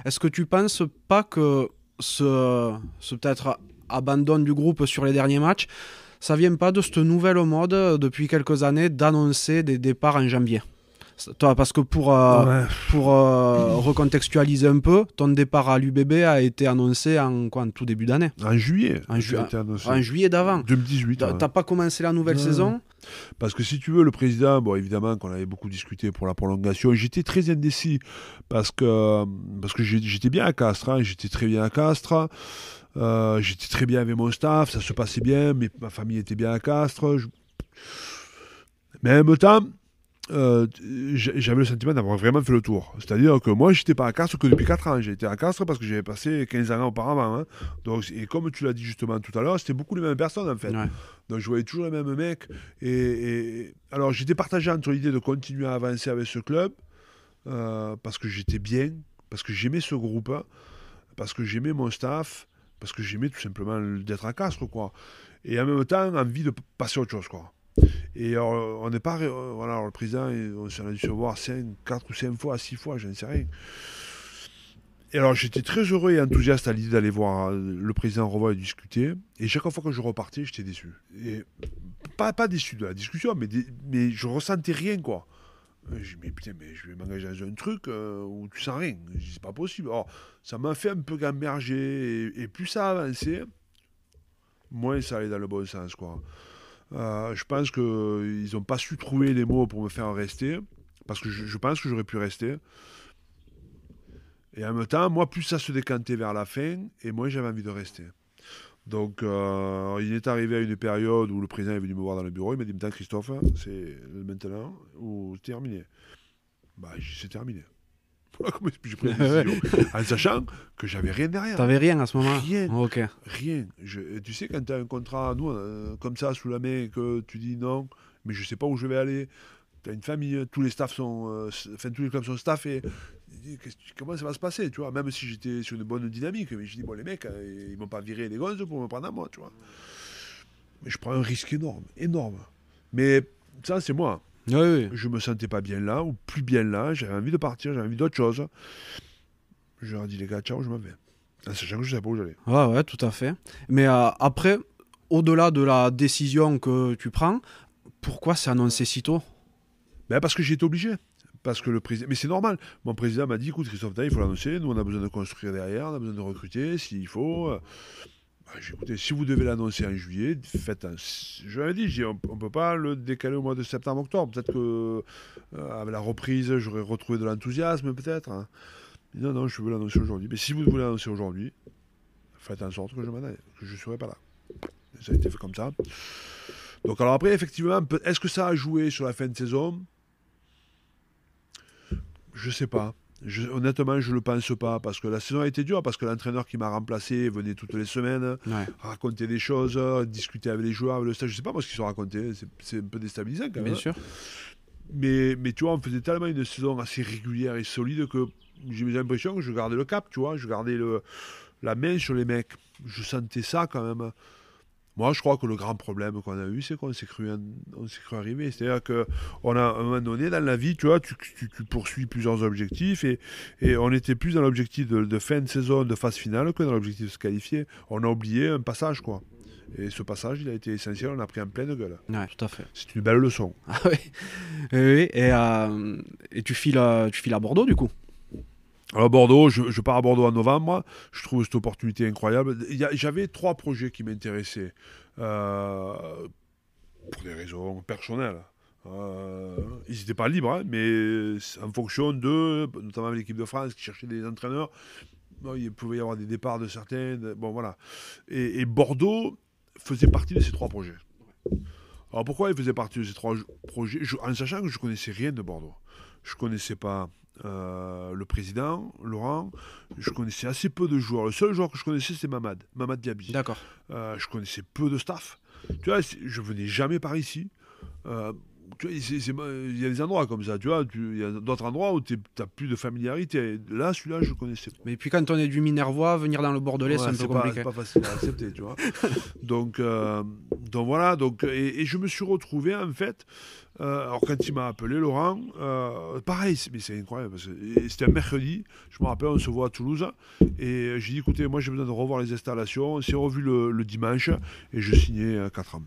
Est-ce que tu penses pas que ce peut-être abandon du groupe sur les derniers matchs, ça vient pas de cette nouvelle mode depuis quelques années d'annoncer des départs en janvier? Toi, parce que pour recontextualiser un peu, ton départ à l'UBB a été annoncé en tout début d'année. En juillet. En juillet d'avant. 2018. T'as pas commencé la nouvelle saison? Parce que si tu veux, le président, bon, évidemment qu'on avait beaucoup discuté pour la prolongation, j'étais très indécis parce que j'étais bien à Castres, hein, j'étais très bien à Castres, j'étais très bien avec mon staff, ça se passait bien, ma famille était bien à Castres. Mais en même temps, j'avais le sentiment d'avoir vraiment fait le tour. C'est-à-dire que moi, j'étais pas à Castres que depuis 4 ans. J'ai été à Castres parce que j'avais passé 15 ans auparavant. Hein. Donc, et comme tu l'as dit justement tout à l'heure, c'était beaucoup les mêmes personnes en fait. Ouais. Donc je voyais toujours les mêmes mecs. Alors j'étais partagé entre l'idée de continuer à avancer avec ce club parce que j'étais bien, parce que j'aimais ce groupe, parce que j'aimais mon staff, parce que j'aimais tout simplement d'être à Castres, quoi. Et en même temps, envie de passer à autre chose, quoi. Et alors, on n'est pas. Voilà, alors le président, on s'en a dû se voir 4 ou 5 fois, 6 fois, je ne sais rien. Et alors, j'étais très heureux et enthousiaste à l'idée d'aller voir le président revoir et discuter. Et chaque fois que je repartais, j'étais déçu. Et pas déçu de la discussion, mais je ressentais rien, quoi. Je dis, mais putain, mais je vais m'engager dans un truc où tu sens rien. Je dis, c'est pas possible. Alors, ça m'a fait un peu gamberger. Et plus ça avançait, moins ça allait dans le bon sens, quoi. Je pense qu'ils n'ont pas su trouver les mots pour me faire rester, parce que je pense que j'aurais pu rester. Et en même temps, moi, plus ça se décantait vers la fin, et moins j'avais envie de rester. Donc, il est arrivé à une période où le président est venu me voir dans le bureau, il m'a dit, maintenant Christophe, c'est maintenant ou c'est terminé. Bah, c'est terminé. Voilà comment j'ai pris la décision. En sachant que j'avais rien derrière. T'avais rien à ce moment-là? Rien. Oh, ok. Rien. Tu sais, quand tu as un contrat, nous, comme ça, sous la main, que tu dis non, mais je sais pas où je vais aller, tu as une famille, tous les staffs sont. Tous les clubs sont staffés. Comment ça va se passer, tu vois? Même si j'étais sur une bonne dynamique, mais je dis, bon, les mecs, ils m'ont pas viré les gosses pour me prendre à moi, tu vois. Mais je prends un risque énorme, énorme. Mais ça, c'est moi. Oui. Je me sentais pas bien là, ou plus bien là, j'avais envie de partir, j'avais envie d'autre chose. Je leur ai dit, les gars, ciao, je m'en vais. En sachant que je ne savais pas où j'allais. Ouais, tout à fait. Mais après, au-delà de la décision que tu prends, pourquoi c'est annoncé si tôt? Ben parce que j'ai été obligé. Parce que le président. Mais c'est normal. Mon président m'a dit, écoute, Christophe, il faut l'annoncer. Nous, on a besoin de construire derrière, on a besoin de recruter s'il faut. J'ai écouté, si vous devez l'annoncer en juillet, faites un. Je lui ai dit, on ne peut pas le décaler au mois de septembre-octobre. Peut-être que avec la reprise, j'aurais retrouvé de l'enthousiasme, peut-être. Hein. Non, je veux l'annoncer aujourd'hui. Mais si vous voulez l'annoncer aujourd'hui, faites en sorte que je m'en aille, que je ne serai pas là. Et ça a été fait comme ça. Donc alors après, effectivement, est-ce que ça a joué sur la fin de saison? Je sais pas. Honnêtement, je ne le pense pas, parce que la saison a été dure, parce que l'entraîneur qui m'a remplacé venait toutes les semaines, raconter des choses, discuter avec les joueurs, avec le staff. Je ne sais pas moi ce qu'ils ont raconté, c'est un peu déstabilisant quand même. Bien sûr. Mais tu vois, on faisait tellement une saison assez régulière et solide que j'ai l'impression que je gardais le cap, tu vois, je gardais la main sur les mecs. Je sentais ça quand même. Moi, je crois que le grand problème qu'on a eu, c'est qu'on s'est cru arriver. C'est-à-dire qu'on a, à un moment donné, dans la vie, tu vois, tu poursuis plusieurs objectifs et on était plus dans l'objectif de fin de saison, de phase finale, que dans l'objectif de se qualifier. On a oublié un passage, quoi. Et ce passage, il a été essentiel, on l'a pris en pleine gueule. Ouais, tout à fait. C'est une belle leçon. Ah oui. Oui. Et tu files à Bordeaux, du coup? Alors Bordeaux, je pars à Bordeaux en novembre, je trouve cette opportunité incroyable. J'avais 3 projets qui m'intéressaient, pour des raisons personnelles. Ils n'étaient pas libres, hein, mais en fonction de, notamment l'équipe de France qui cherchait des entraîneurs, il pouvait y avoir des départs de certains. Bon voilà. Et Bordeaux faisait partie de ces 3 projets. Alors pourquoi il faisait partie de ces 3 projets? En sachant que je ne connaissais rien de Bordeaux. Je ne connaissais pas le président, Laurent. Je connaissais assez peu de joueurs. Le seul joueur que je connaissais, c'était Mamad Diaby. D'accord. Je connaissais peu de staff. Tu vois, je venais jamais par ici. Tu vois, il y a des endroits comme ça, tu vois. Il y a d'autres endroits où tu n'as plus de familiarité. Là, celui-là, je connaissais pas. Mais puis quand on est du Minervois, venir dans le Bordelais, c'est un peu compliqué. C'est pas facile à accepter, tu vois. Donc voilà. Et je me suis retrouvé, en fait, alors quand il m'a appelé, Laurent, pareil, mais c'est incroyable. C'était un mercredi, je me rappelle, on se voit à Toulouse. Et j'ai dit, écoutez, moi j'ai besoin de revoir les installations. On s'est revu le dimanche et je signais 4 ans.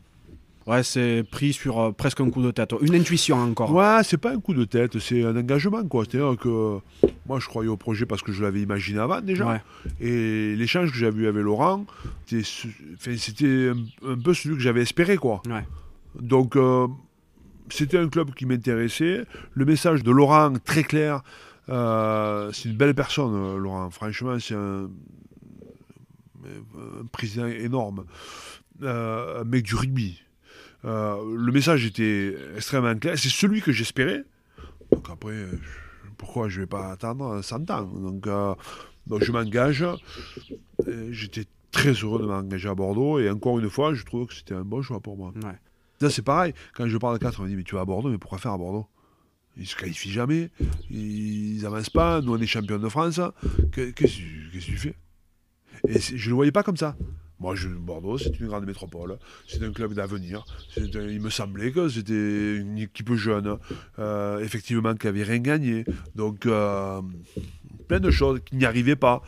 Ouais, c'est pris sur presque un coup de tête. Une intuition encore. Ouais, c'est pas un coup de tête, c'est un engagement, quoi. C'est-à-dire que moi, je croyais au projet parce que je l'avais imaginé avant déjà. Ouais. Et l'échange que j'avais eu avec Laurent, c'était un peu celui que j'avais espéré, quoi. Ouais. Donc, c'était un club qui m'intéressait. Le message de Laurent, très clair. C'est une belle personne, Laurent. Franchement, c'est un président énorme. Un mec du rugby. Le message était extrêmement clair. C'est celui que j'espérais. Donc après, pourquoi je ne vais pas attendre 100 ans donc je m'engage. J'étais très heureux de m'engager à Bordeaux. Et encore une fois, je trouve que c'était un bon choix pour moi. Ouais. Là, c'est pareil. Quand je parle de 4, on me dit, mais tu vas à Bordeaux, mais pourquoi faire à Bordeaux? Ils ne se qualifient jamais. Ils n'avancent pas. Nous, on est champions de France. Qu'est-ce que tu fais? Et je ne le voyais pas comme ça. Moi, Bordeaux, c'est une grande métropole, c'est un club d'avenir. Il me semblait que c'était une équipe jeune, effectivement, qui n'avait rien gagné. Donc, plein de choses qui n'y arrivaient pas.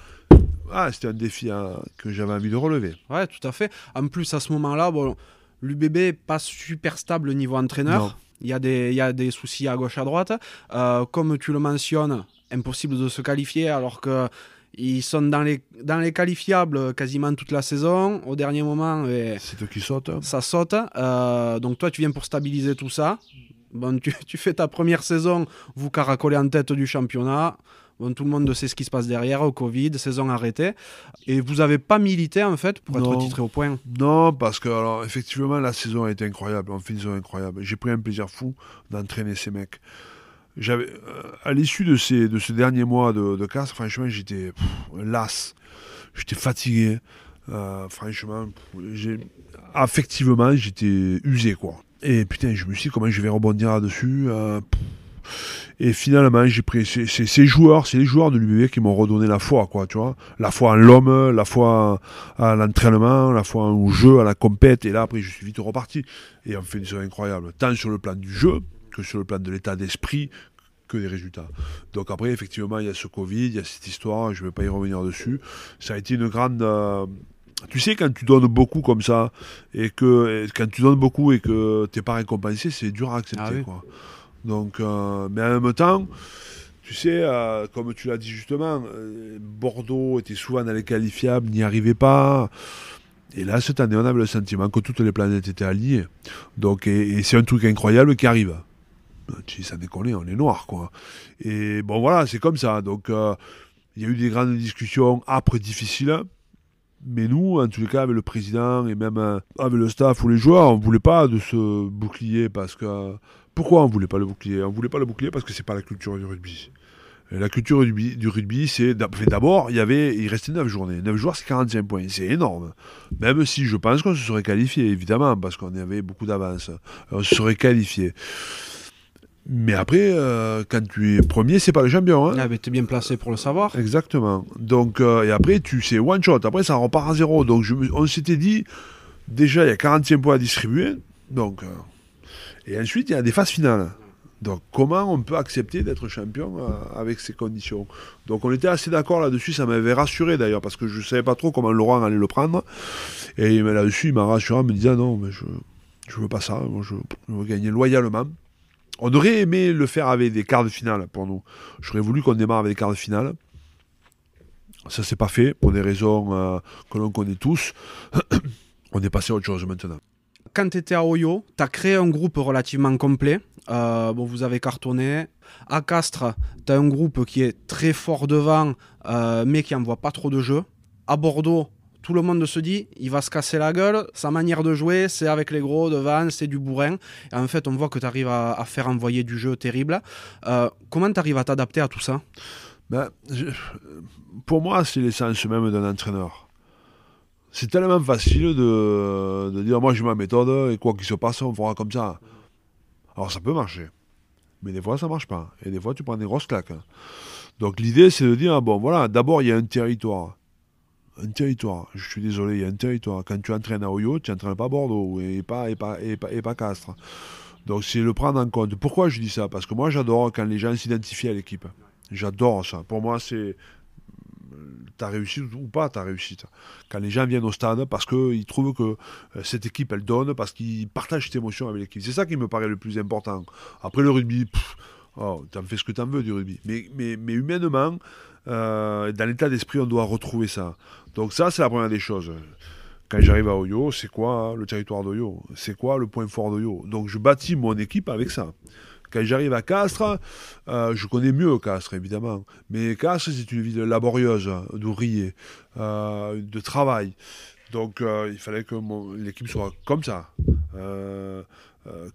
Ah, c'était un défi que j'avais envie de relever. Ouais, tout à fait. En plus, à ce moment-là, bon, l'UBB n'est pas super stable niveau entraîneur. Non. Il y a des soucis à gauche, à droite. Comme tu le mentionnes, impossible de se qualifier alors que ils sont dans les qualifiables quasiment toute la saison. Au dernier moment, C'est eux qui sautent. ça saute. Donc toi, tu viens pour stabiliser tout ça. Bon, tu fais ta première saison, vous caracolez en tête du championnat. Bon, tout le monde sait ce qui se passe derrière, au Covid, saison arrêtée. Et vous n'avez pas milité, en fait, pour être titré au point. Non, parce que, alors, effectivement, la saison a été incroyable. On fait une saison incroyable. J'ai pris un plaisir fou d'entraîner ces mecs. À l'issue de ce dernier mois de casse, franchement, j'étais las. J'étais fatigué. Franchement, affectivement, j'étais usé, quoi. Et putain, je me suis dit, comment je vais rebondir là-dessus Et finalement, j'ai pris c'est les joueurs de l'UBB qui m'ont redonné la foi, quoi, tu vois. La foi en l'homme, la foi à l'entraînement, la foi au jeu, à la compète. Et là, après, je suis vite reparti. Et on fait une saison incroyable, tant sur le plan du jeu que sur le plan de l'état d'esprit, que des résultats. Donc après, effectivement, il y a ce Covid, il y a cette histoire, je ne vais pas y revenir dessus. Ça a été une grande... Tu sais, quand tu donnes beaucoup comme ça, quand tu donnes beaucoup et que tu n'es pas récompensé, c'est dur à accepter, Ah oui. quoi. Donc, mais en même temps, tu sais, comme tu l'as dit justement, Bordeaux était souvent dans les qualifiables, n'y arrivait pas. Et là, cette année, on avait le sentiment que toutes les planètes étaient alignées. Donc, et c'est un truc incroyable qui arrive. Tu dis, ça déconne, on est noir, quoi. Et bon, voilà, c'est comme ça. Donc, il y a eu des grandes discussions âpres, difficiles. Mais nous, en tous les cas, avec le président et même avec le staff ou les joueurs, on ne voulait pas de ce bouclier parce que... Pourquoi on ne voulait pas le bouclier? On ne voulait pas le bouclier parce que c'est pas la culture du rugby. Et la culture du rugby, c'est... D'abord, il restait 9 journées. 9 joueurs, c'est 45 points. C'est énorme. Même si je pense qu'on se serait qualifié, évidemment, parce qu'on avait beaucoup d'avance. On se serait qualifié. Mais après, quand tu es premier, c'est pas le champion. Hein. Ah, mais t'es bien placé pour le savoir. Exactement. Donc, et après, c'est one shot. Après, ça repart à zéro. Donc, on s'était dit, déjà, il y a 45 points à distribuer. Donc, et ensuite, il y a des phases finales. Donc, comment on peut accepter d'être champion avec ces conditions? Donc, on était assez d'accord là-dessus. Ça m'avait rassuré d'ailleurs, parce que je ne savais pas trop comment Laurent allait le prendre. Et là-dessus, il m'a rassuré en me disant, non, mais je ne veux pas ça. Moi, je veux gagner loyalement. On aurait aimé le faire avec des quarts de finale pour nous. J'aurais voulu qu'on démarre avec des quarts de finale. Ça, c'est pas fait pour des raisons que l'on connaît tous. On est passé à autre chose maintenant. Quand tu étais à Oyo, tu as créé un groupe relativement complet. Bon, vous avez cartonné. À Castres, tu as un groupe qui est très fort devant, mais qui n'envoie pas trop de jeux. À Bordeaux, tout le monde se dit, il va se casser la gueule. Sa manière de jouer, c'est avec les gros devant, c'est du bourrin. Et en fait, on voit que tu arrives à faire envoyer du jeu terrible. Comment tu arrives à t'adapter à tout ça? Pour moi, c'est l'essence même d'un entraîneur. C'est tellement facile de dire, moi j'ai ma méthode, et quoi qu'il se passe, on fera comme ça. Alors ça peut marcher. Mais des fois, ça marche pas. Et des fois, tu prends des grosses claques. Donc l'idée, c'est de dire, bon voilà, d'abord, il y a un territoire. Un territoire, je suis désolé, il y a un territoire. Quand tu entraînes à Oyo, tu n'entraînes pas à Bordeaux et pas Castres. Donc c'est le prendre en compte. Pourquoi je dis ça? Parce que moi j'adore quand les gens s'identifient à l'équipe. J'adore ça. Pour moi, ta réussite ou pas ta réussite. Quand les gens viennent au stade parce qu'ils trouvent que cette équipe elle donne, parce qu'ils partagent cette émotion avec l'équipe. C'est ça qui me paraît le plus important. Après le rugby, t'en fais ce que t'en veux du rugby. Mais humainement, dans l'état d'esprit, on doit retrouver ça. Donc ça, c'est la première des choses. Quand j'arrive à Oyo, c'est quoi le territoire d'Oyo? C'est quoi le point fort d'Oyo? Donc je bâtis mon équipe avec ça. Quand j'arrive à Castres, je connais mieux Castres, évidemment. Mais Castres, c'est une ville laborieuse, d'ouvriers, de travail. Donc, il fallait que l'équipe soit comme ça.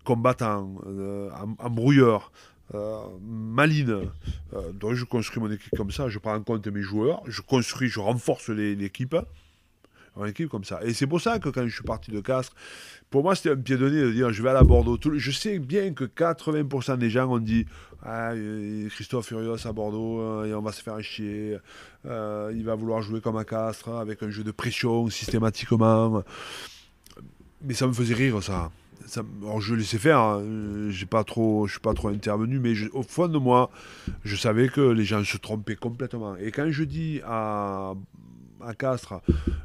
Combattant, embrouilleur, maline. Donc, je construis mon équipe comme ça. Je prends en compte mes joueurs. Je construis, je renforce l'équipe. En équipe comme ça. Et c'est pour ça que quand je suis parti de Castres, pour moi c'était un pied de nez de dire je vais aller à Bordeaux. Je sais bien que 80% des gens ont dit Christophe Furios à Bordeaux, et on va se faire chier, il va vouloir jouer comme à Castres, avec un jeu de pression systématiquement. Mais ça me faisait rire ça. Alors je laissais faire, hein. Je suis pas trop intervenu, mais au fond de moi, je savais que les gens se trompaient complètement. Et quand je dis à Castres,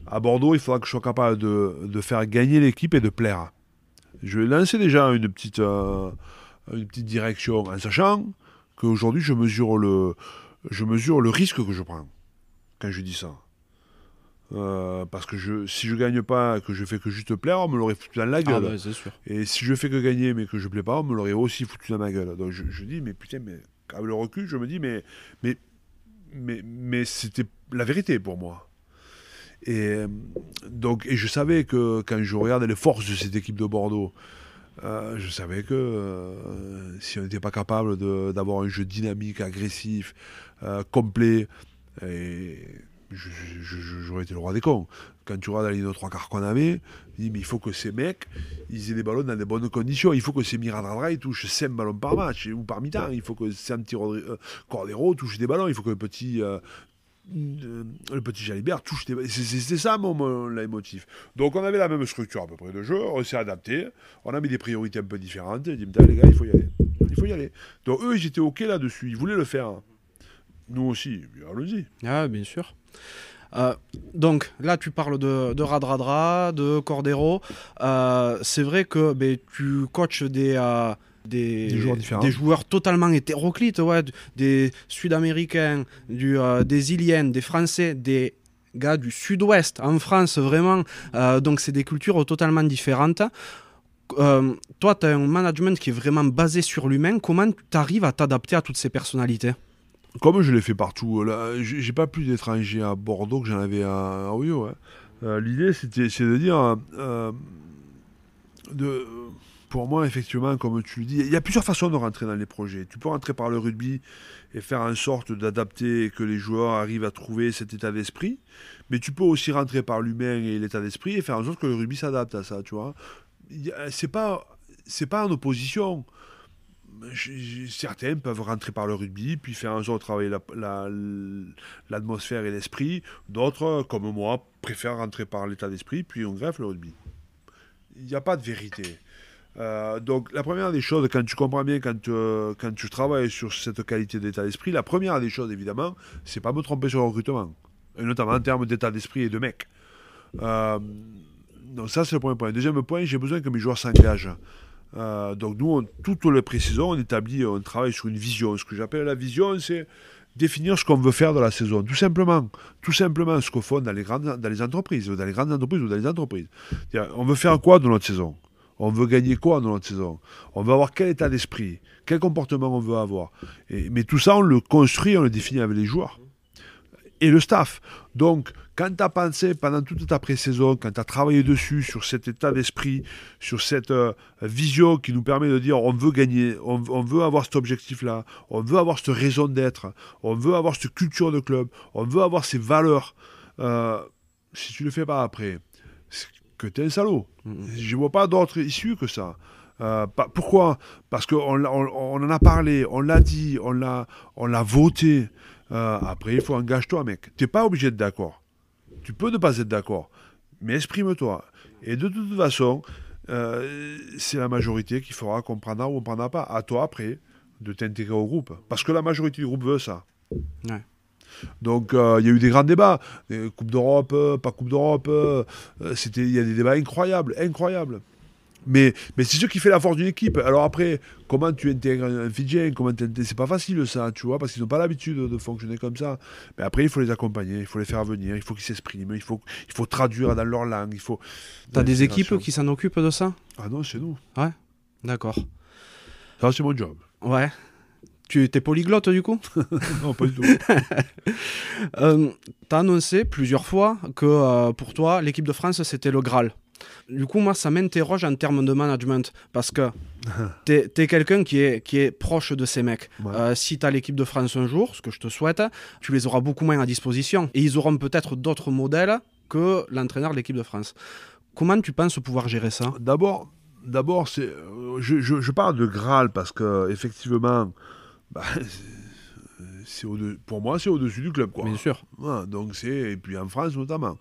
à Bordeaux, il faudra que je sois capable de faire gagner l'équipe et de plaire. Je vais lancer déjà une petite direction en sachant qu'aujourd'hui je mesure le risque que je prends quand je dis ça. Parce que si je gagne pas, que je fais que juste plaire, on me l'aurait foutu dans la gueule. Ah bah, c'est sûr. Et si je fais que gagner mais que je plais pas, on me l'aurait aussi foutu dans ma gueule. Donc je dis mais putain, mais avec le recul, je me dis mais c'était la vérité pour moi. Et je savais que quand je regardais les forces de cette équipe de Bordeaux, je savais que si on n'était pas capable d'avoir un jeu dynamique, agressif, complet, et j'aurais été le roi des cons. Quand tu regardes la ligne de trois quarts qu'on avait, je dis mais il faut que ces mecs, ils aient des ballons dans des bonnes conditions. Il faut que ces Miradradra, ils touchent 5 ballons par match ou par mi-temps. Il faut que Santi Cordero touche des ballons. Il faut que le petit Jalibert touche des ballons. C'est ça mon leitmotiv. Donc on avait la même structure à peu près de jeu. On s'est adapté. On a mis des priorités un peu différentes. J'ai dit les gars, il faut y aller. Il faut y aller. Donc eux, ils étaient OK là-dessus. Ils voulaient le faire. Nous aussi, allons-y. Ah, bien sûr. Donc là, tu parles de Radradra, de Cordero. C'est vrai que tu coaches des joueurs totalement hétéroclites, ouais, des Sud-Américains, des Iliens, des Français, des gars du Sud-Ouest, en France, vraiment. Donc c'est des cultures totalement différentes. Toi, tu as un management qui est vraiment basé sur l'humain. Comment tu arrives à t'adapter à toutes ces personnalités ? Comme je l'ai fait partout, là, j'ai pas plus d'étrangers à Bordeaux que j'en avais à Oyo. Hein. L'idée, c'est de dire, pour moi, effectivement, comme tu le dis, il y a plusieurs façons de rentrer dans les projets. Tu peux rentrer par le rugby et faire en sorte d'adapter et que les joueurs arrivent à trouver cet état d'esprit, mais tu peux aussi rentrer par l'humain et l'état d'esprit et faire en sorte que le rugby s'adapte à ça, tu vois. C'est pas en opposition. Certains peuvent rentrer par le rugby, puis faire en sorte de travailler l'atmosphère et l'esprit. D'autres, comme moi, préfèrent rentrer par l'état d'esprit, puis on greffe le rugby. Il n'y a pas de vérité. Donc la première des choses, quand tu comprends bien, quand tu travailles sur cette qualité d'état d'esprit, la première des choses, évidemment, c'est pas me tromper sur le recrutement. Et notamment en termes d'état d'esprit et de mec. Donc ça, c'est le premier point. Deuxième point, j'ai besoin que mes joueurs s'engagent. Donc nous, toutes les pré-saisons, on travaille sur une vision. Ce que j'appelle la vision, c'est définir ce qu'on veut faire dans la saison. Tout simplement ce qu'on font dans les entreprises, ou dans les grandes entreprises ou dans les entreprises. On veut faire quoi dans notre saison? On veut gagner quoi dans notre saison? On veut avoir quel état d'esprit? Quel comportement on veut avoir? Mais tout ça, on le construit, on le définit avec les joueurs. Et le staff. Donc, quand tu as pensé pendant toute ta pré-saison, quand tu as travaillé dessus, sur cet état d'esprit, sur cette vision qui nous permet de dire on veut gagner, on veut avoir cet objectif-là, on veut avoir cette raison d'être, on veut avoir cette culture de club, on veut avoir ces valeurs, si tu ne le fais pas après, c'est que tu es un salaud. Je ne vois pas d'autre issue que ça. Pourquoi? Parce qu'on en a parlé, on l'a dit, on l'a voté. Après, il faut engager-toi, mec. Tu n'es pas obligé d'être d'accord. Tu peux ne pas être d'accord, mais exprime-toi. Et de toute façon, c'est la majorité qui fera qu'on prendra ou on ne prendra pas. À toi, après, de t'intégrer au groupe. Parce que la majorité du groupe veut ça. Ouais. Donc il y a eu des grands débats, Coupe d'Europe, pas Coupe d'Europe, il y a des débats incroyables, incroyables. Mais c'est ce qui fait la force d'une équipe. Alors après, comment tu intègres un Fidjien, c'est pas facile ça, tu vois, parce qu'ils n'ont pas l'habitude de fonctionner comme ça. Mais après, il faut les accompagner, il faut les faire venir, il faut qu'ils s'expriment, il faut traduire dans leur langue. T'as des équipes qui s'en occupent de ça? Ah non, c'est nous. Ouais, d'accord. Ça, c'est mon job. Ouais. Tu étais polyglotte du coup? Non, pas du tout. T'as annoncé plusieurs fois que pour toi, l'équipe de France, c'était le Graal. Du coup, moi, ça m'interroge en termes de management parce que t'es quelqu'un qui est proche de ces mecs. Ouais. Si t'as l'équipe de France un jour, ce que je te souhaite, tu les auras beaucoup moins à disposition. Et ils auront peut-être d'autres modèles que l'entraîneur de l'équipe de France. Comment tu penses pouvoir gérer ça? D'abord, je parle de Graal parce que effectivement, bah, pour moi, c'est au-dessus du club, quoi. Bien sûr. Ouais, donc et puis en France notamment.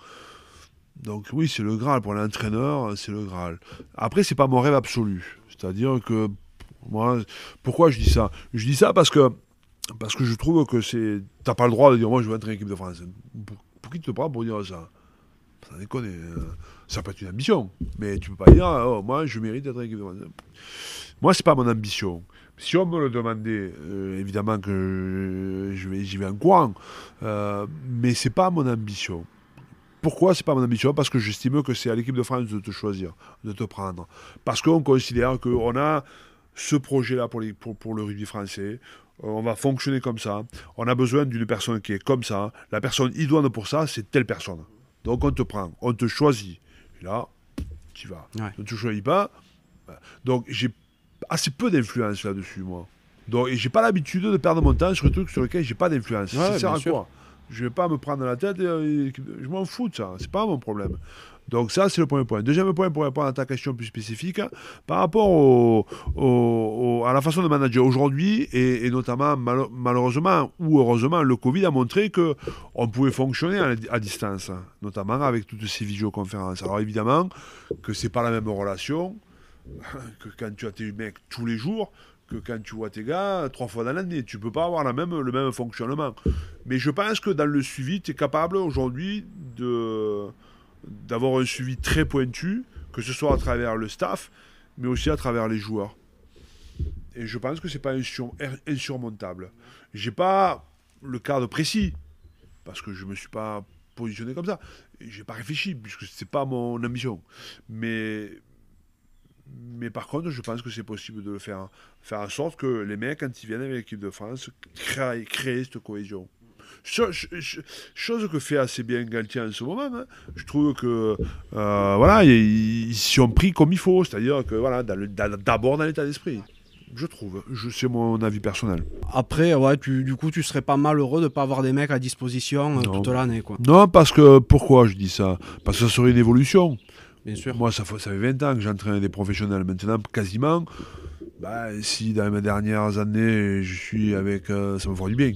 Donc oui, c'est le Graal. Pour l'entraîneur, c'est le Graal. Après, c'est pas mon rêve absolu. C'est-à-dire que moi, pourquoi je dis ça? Je dis ça parce que je trouve que t'as pas le droit de dire moi je veux entraîner l'équipe de France. Pour qui tu te prends pour dire ça? Ça déconne. Ça peut être une ambition, mais tu peux pas dire oh, moi je mérite d'être l'équipe de France. Moi, c'est pas mon ambition. Si on me le demandait, évidemment que j'y vais en courant, mais c'est pas mon ambition. Pourquoi c'est pas mon ambition? Parce que j'estime que c'est à l'équipe de France de te choisir, de te prendre. Parce qu'on considère qu'on a ce projet-là pour le rugby français. On va fonctionner comme ça. On a besoin d'une personne qui est comme ça. La personne idoine pour ça, c'est telle personne. Donc on te prend, on te choisit. Et là, tu vas. Ouais. On ne te choisit pas. Donc j'ai assez peu d'influence là-dessus, moi. Donc, et j'ai pas l'habitude de perdre mon temps sur un truc sur lequel j'ai pas d'influence. Ouais, Ça sert bien à sûr. quoi? Je vais pas me prendre la tête, je m'en fous de ça, c'est pas mon problème. Donc ça, c'est le premier point. Deuxième point, pour répondre à ta question plus spécifique, par rapport à la façon de manager aujourd'hui, et notamment malheureusement ou heureusement, le Covid a montré qu'on pouvait fonctionner à distance, notamment avec toutes ces visioconférences. Alors évidemment que c'est pas la même relation que quand tu as tes mecs tous les jours, que quand tu vois tes gars 3 fois dans l'année. Tu peux pas avoir le même fonctionnement. Mais je pense que dans le suivi, tu es capable aujourd'hui d'avoir un suivi très pointu, que ce soit à travers le staff, mais aussi à travers les joueurs. Et je pense que c'est pas insurmontable. J'ai pas le cadre précis, parce que je me suis pas positionné comme ça. J'ai pas réfléchi, puisque c'est pas mon ambition. Mais par contre, je pense que c'est possible de le faire en sorte que les mecs, quand ils viennent avec l'équipe de France, créent cette cohésion. Chose que fait assez bien Galtier en ce moment. Hein. Je trouve que voilà, ils s'y ont pris comme il faut, c'est-à-dire que voilà, d'abord dans l'état d'esprit. Je trouve, c'est mon avis personnel. Après, ouais, du coup, tu serais pas malheureux de pas avoir des mecs à disposition toute l'année, quoi. Non, parce que pourquoi je dis ça? Parce que ça serait une évolution. Bien sûr. Moi, ça fait 20 ans que j'entraîne des professionnels. Maintenant, quasiment, si dans mes dernières années, je suis avec... ça me fera du bien.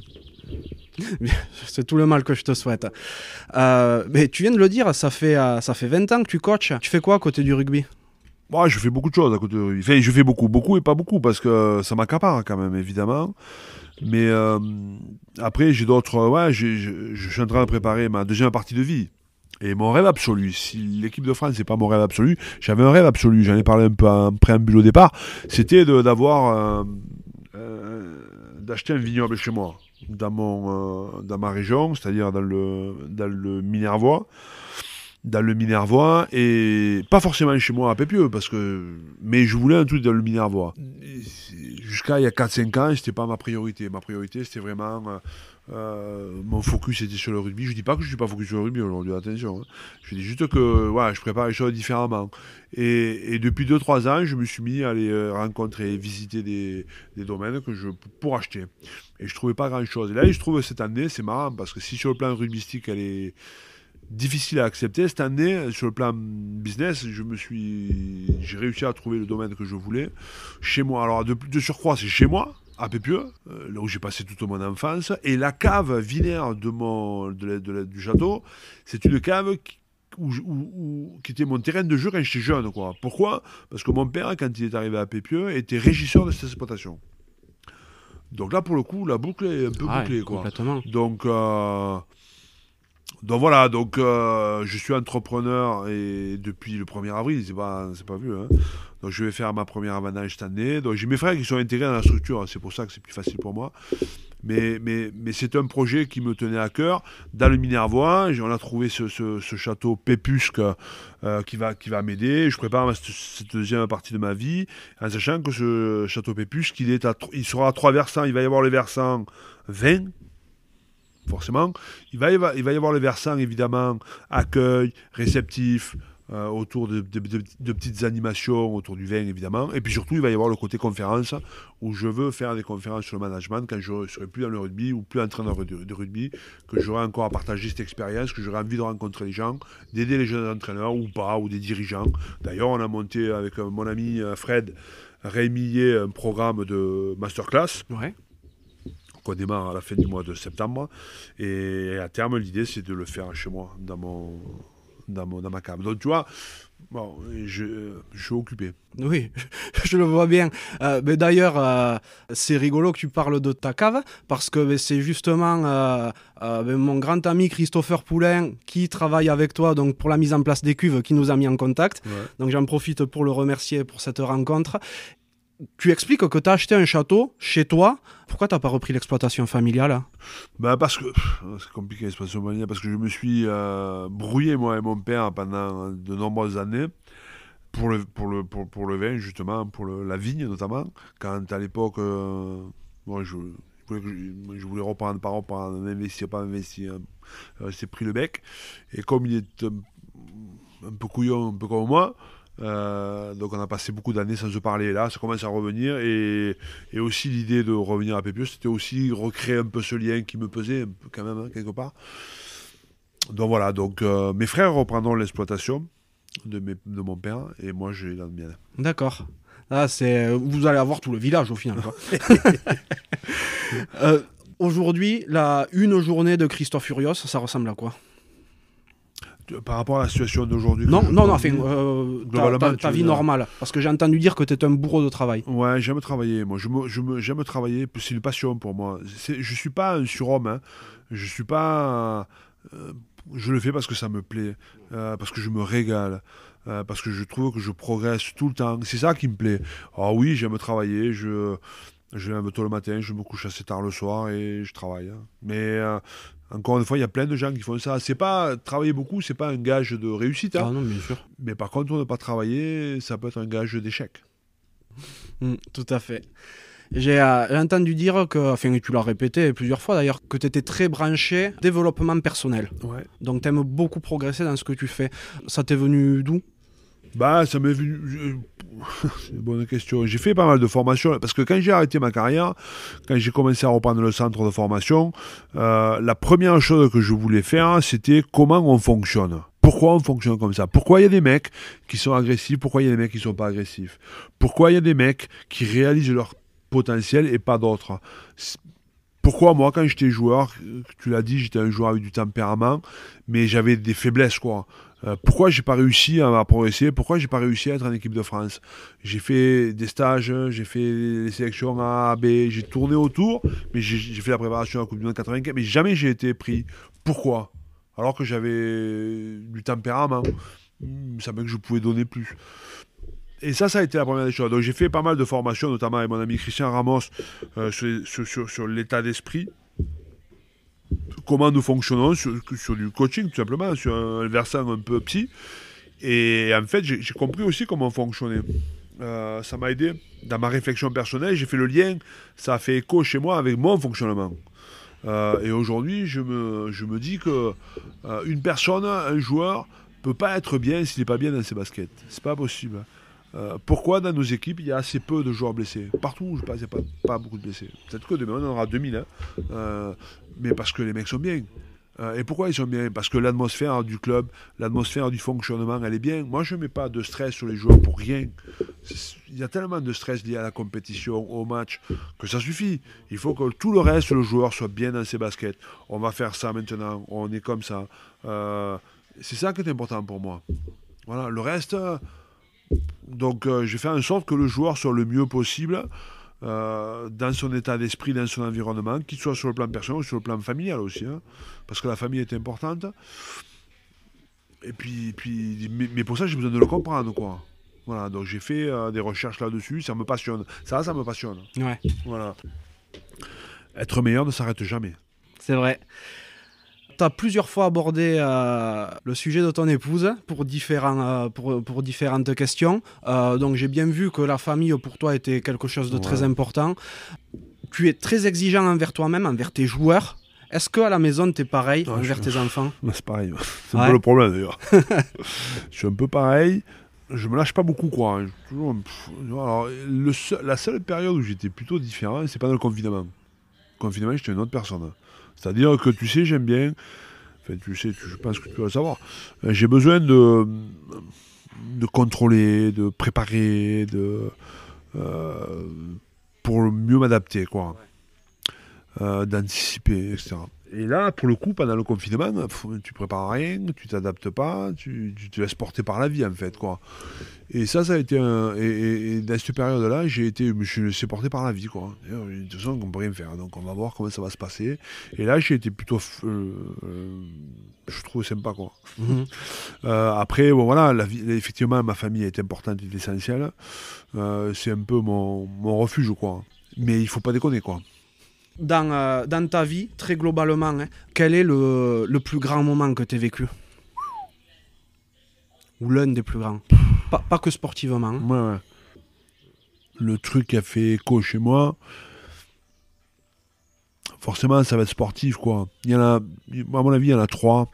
C'est tout le mal que je te souhaite. Mais tu viens de le dire, ça fait 20 ans que tu coaches. Tu fais quoi à côté du rugby? Moi, je fais beaucoup de choses à côté du rugby. Enfin, je fais beaucoup et pas beaucoup, parce que ça m'accapare quand même, évidemment. Mais après, j'ai d'autres... Ouais, je suis en train de préparer ma deuxième partie de vie. Et mon rêve absolu, si l'équipe de France n'est pas mon rêve absolu, j'avais un rêve absolu, j'en ai parlé un peu en préambule au départ, c'était d'acheter un vignoble chez moi, dans ma région, c'est-à-dire dans le Minervois. Dans le Minervois, et pas forcément chez moi à Pépieux, mais je voulais un truc dans le Minervois. Jusqu'à il y a 4-5 ans, c'était pas ma priorité. Ma priorité, c'était vraiment... mon focus était sur le rugby. Je dis pas que je suis pas focus sur le rugby aujourd'hui, attention. Hein. Je dis juste que je prépare les choses différemment. Et depuis 2-3 ans, je me suis mis à aller rencontrer et visiter des domaines pour acheter. Et je trouvais pas grand-chose. Et là, je trouve cette année, c'est marrant, parce que si sur le plan rugbystique, elle est difficile à accepter, cette année, sur le plan business, j'ai réussi à trouver le domaine que je voulais chez moi. Alors, de surcroît, c'est chez moi, à Pépieux, là où j'ai passé toute mon enfance, et la cave vinaire du château, c'est une cave qui était mon terrain de jeu quand j'étais jeune, quoi. Pourquoi? Parce que mon père, quand il est arrivé à Pépieux, était régisseur de cette exploitation. Donc là, pour le coup, la boucle est un peu bouclée, quoi. Complètement. Donc voilà, je suis entrepreneur et depuis le 1er avril, c'est pas vu, hein. Donc je vais faire ma première avanage cette année. Donc j'ai mes frères qui sont intégrés dans la structure, hein. C'est pour ça que c'est plus facile pour moi. Mais c'est un projet qui me tenait à cœur. Dans le Minervois, on a trouvé ce château Pépusque qui va m'aider. Je prépare cette deuxième partie de ma vie en sachant que ce château Pépusque, il sera à 3 versants. Il va y avoir le versant 20, forcément. Il va y avoir le versant, évidemment, accueil, réceptif, autour de petites animations autour du vin, évidemment. Et puis surtout, il va y avoir le côté conférence, où je veux faire des conférences sur le management quand je ne serai plus dans le rugby ou plus entraîneur de rugby, que j'aurai encore à partager cette expérience, que j'aurai envie de rencontrer les gens, d'aider les jeunes entraîneurs ou pas, ou des dirigeants. D'ailleurs, on a monté avec mon ami Fred Rémillet un programme de masterclass. Ouais. Qu'on démarre à la fin du mois de septembre. Et à terme, l'idée, c'est de le faire chez moi, dans ma cave. Donc, tu vois, bon, je suis occupé. Oui, je le vois bien. Mais d'ailleurs, c'est rigolo que tu parles de ta cave, parce que c'est justement mon grand ami Christopher Poulain qui travaille avec toi donc, pour la mise en place des cuves, qui nous a mis en contact. Ouais. Donc j'en profite pour le remercier pour cette rencontre. Tu expliques que tu as acheté un château chez toi. Pourquoi tu n'as pas repris l'exploitation familiale? Parce que c'est compliqué l'exploitation familiale, parce que je me suis brouillé moi et mon père pendant de nombreuses années pour le vin, justement, pour la vigne notamment. Quand à l'époque, je voulais reprendre par investir, pas investir, c'est pris le bec. Et comme il est un peu couillon, un peu comme moi, donc on a passé beaucoup d'années sans se parler. Là, ça commence à revenir, et aussi l'idée de revenir à Pépieux, c'était aussi recréer un peu ce lien qui me pesait un peu quand même, hein, quelque part. Donc voilà, mes frères reprendront l'exploitation de mon père et moi je vais dans le mien. D'accord. Là, vous allez avoir tout le village au final, quoi. Aujourd'hui, une journée de Christophe Furios, ça ressemble à quoi? Par rapport à la situation d'aujourd'hui? Non, ta vie normale. Parce que j'ai entendu dire que tu es un bourreau de travail. Ouais, j'aime travailler. Moi, j'aime travailler. C'est une passion pour moi. Je suis pas un surhomme, hein. Je suis pas. Je le fais parce que ça me plaît, parce que je me régale, parce que je trouve que je progresse tout le temps. C'est ça qui me plaît. Ah oui, j'aime travailler. Je me lève tôt le matin, je me couche assez tard le soir et je travaille, hein. Mais encore une fois, il y a plein de gens qui font ça. C'est pas travailler beaucoup, c'est pas un gage de réussite, hein. Ah non, bien sûr. Mais par contre, ne pas travailler, ça peut être un gage d'échec. Tout à fait. J'ai entendu dire que, enfin tu l'as répété plusieurs fois d'ailleurs, que tu étais très branché développement personnel. Ouais. Donc tu aimes beaucoup progresser dans ce que tu fais. Ça t'est venu d'où? Ça m'est venu. C'est une bonne question. J'ai fait pas mal de formations parce que quand j'ai arrêté ma carrière, quand j'ai commencé à reprendre le centre de formation, la première chose que je voulais faire, c'était comment on fonctionne. Pourquoi on fonctionne comme ça? Pourquoi il y a des mecs qui sont agressifs? Pourquoi il y a des mecs qui ne sont pas agressifs? Pourquoi il y a des mecs qui réalisent leur potentiel et pas d'autres? Pourquoi moi, quand j'étais joueur, tu l'as dit, j'étais un joueur avec du tempérament, mais j'avais des faiblesses, quoi. Pourquoi j'ai pas réussi à progresser? Pourquoi j'ai pas réussi à être en équipe de France? J'ai fait des stages, j'ai fait les sélections A, B, j'ai tourné autour, mais j'ai fait la préparation à la Coupe du Monde 84, mais jamais j'ai été pris. Pourquoi? Alors que j'avais du tempérament, il me semblait que je pouvais donner plus. Et ça a été la première des choses. Donc j'ai fait pas mal de formations, notamment avec mon ami Christian Ramos, sur l'état d'esprit. Comment nous fonctionnons sur du coaching, tout simplement, sur un versant un peu psy. Et en fait, j'ai compris aussi comment fonctionner. Ça m'a aidé dans ma réflexion personnelle. J'ai fait le lien, ça a fait écho chez moi avec mon fonctionnement. Et aujourd'hui, je me dis que une personne, un joueur, peut pas être bien s'il n'est pas bien dans ses baskets. C'est pas possible. Pourquoi dans nos équipes il y a assez peu de joueurs blessés? Partout où je passe, il n'y a pas beaucoup de blessés. Peut-être que demain on en aura 2000, hein. Mais parce que les mecs sont bien. Et pourquoi ils sont bien? Parce que l'atmosphère du club, l'atmosphère du fonctionnement, elle est bien. Moi, je ne mets pas de stress sur les joueurs pour rien. Il y a tellement de stress lié à la compétition, au match, que ça suffit. Il faut que tout le reste, le joueur, soit bien dans ses baskets. On va faire ça maintenant, on est comme ça. C'est ça qui est important pour moi. Voilà, le reste... Donc, je fais en sorte que le joueur soit le mieux possible dans son état d'esprit, dans son environnement, qu'il soit sur le plan personnel ou sur le plan familial aussi, hein, parce que la famille est importante. Et puis mais pour ça, j'ai besoin de le comprendre, quoi. Voilà, donc j'ai fait des recherches là-dessus, ça me passionne. Ça me passionne. Ouais, Voilà. Être meilleur ne s'arrête jamais. c'est vrai. Tu as plusieurs fois abordé le sujet de ton épouse pour différentes questions. Donc j'ai bien vu que la famille pour toi était quelque chose de très important. Tu es très exigeant envers toi-même, envers tes joueurs. Est-ce qu'à la maison, tu es pareil envers tes enfants? C'est pareil. C'est un peu le problème d'ailleurs. Je suis un peu pareil. Je me lâche pas beaucoup, quoi. Alors, la seule période où j'étais plutôt différent, c'est pendant le confinement. Le confinement, j'étais une autre personne. C'est-à-dire que tu sais, j'aime bien. Enfin, tu sais, je pense que tu dois le savoir. J'ai besoin de contrôler, de préparer, pour mieux m'adapter, quoi. D'anticiper, etc. Et là, pour le coup, pendant le confinement, tu prépares rien, tu t'adaptes pas, tu te laisses porter par la vie, en fait, quoi. Et ça a été et dans cette période-là, je me suis laissé porter par la vie, quoi. De toute façon, on ne peut rien faire, donc on va voir comment ça va se passer. Et là, j'ai été plutôt, je trouve sympa, quoi. Après, bon, voilà, effectivement, ma famille est importante et essentielle. C'est un peu mon refuge, quoi. Mais il faut pas déconner, quoi. Dans ta vie, très globalement, hein, quel est le plus grand moment que tu as vécu? Ou l'un des plus grands? Pas que sportivement. Hein. Ouais. Le truc qui a fait écho chez moi, forcément, ça va être sportif, quoi. Il y en a, à mon avis, il y en a 3.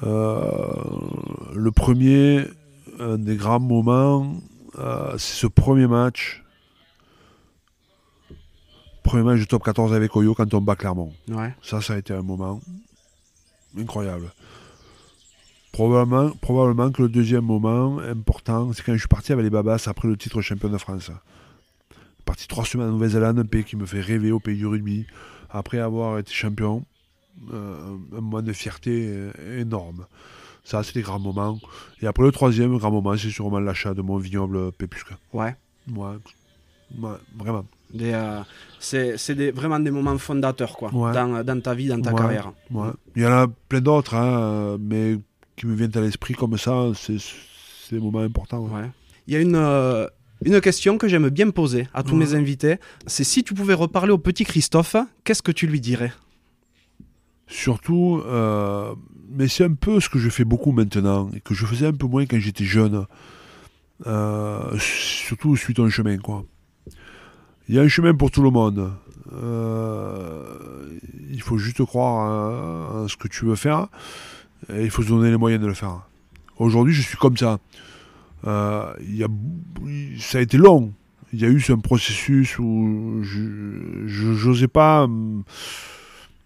Le premier, un des grands moments, c'est ce premier match. Premier match de top 14 avec Oyo quand on bat Clermont. Ouais. Ça a été un moment incroyable. Probablement que le deuxième moment important, c'est quand je suis parti avec les Babas après le titre champion de France. Parti 3 semaines en Nouvelle-Zélande, un pays qui me fait rêver au pays du rugby. Après avoir été champion, un moment de fierté énorme. Ça, c'est des grands moments. Et après, le troisième grand moment, c'est sûrement l'achat de mon vignoble Pépusque. Ouais. Ouais, vraiment. C'est vraiment des moments fondateurs, quoi, dans ta vie, dans ta carrière. Ouais. Il y en a plein d'autres, hein, mais qui me viennent à l'esprit comme ça, c'est des moments importants. Ouais. Il y a une question que j'aime bien poser à tous mes invités, c'est si tu pouvais reparler au petit Christophe, qu'est-ce que tu lui dirais? Surtout, mais c'est un peu ce que je fais beaucoup maintenant, et que je faisais un peu moins quand j'étais jeune, surtout suis ton chemin, quoi. Il y a un chemin pour tout le monde. Il faut juste croire en ce que tu veux faire, et il faut se donner les moyens de le faire. Aujourd'hui, je suis comme ça. Ça a été long. Il y a eu un processus où je n'osais pas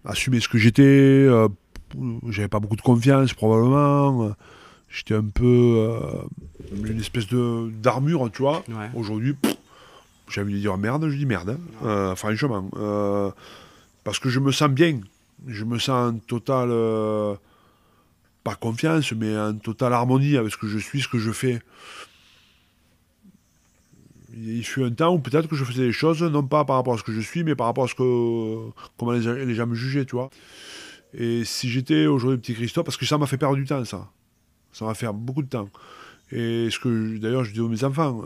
assumer ce que j'étais. J'avais pas beaucoup de confiance, probablement. J'étais un peu une espèce d'armure, tu vois. Ouais. Aujourd'hui, j'ai envie de dire merde, je dis merde. Franchement. Parce que je me sens bien. Je me sens en totale, pas confiance, mais en totale harmonie avec ce que je suis, ce que je fais. Il fut un temps où peut-être que je faisais des choses, non pas par rapport à ce que je suis, mais par rapport à comment les gens me jugeaient, tu vois. Et si j'étais aujourd'hui petit Christophe, parce que ça m'a fait perdre du temps, ça. Ça m'a fait beaucoup de temps. Et d'ailleurs, je dis à mes enfants,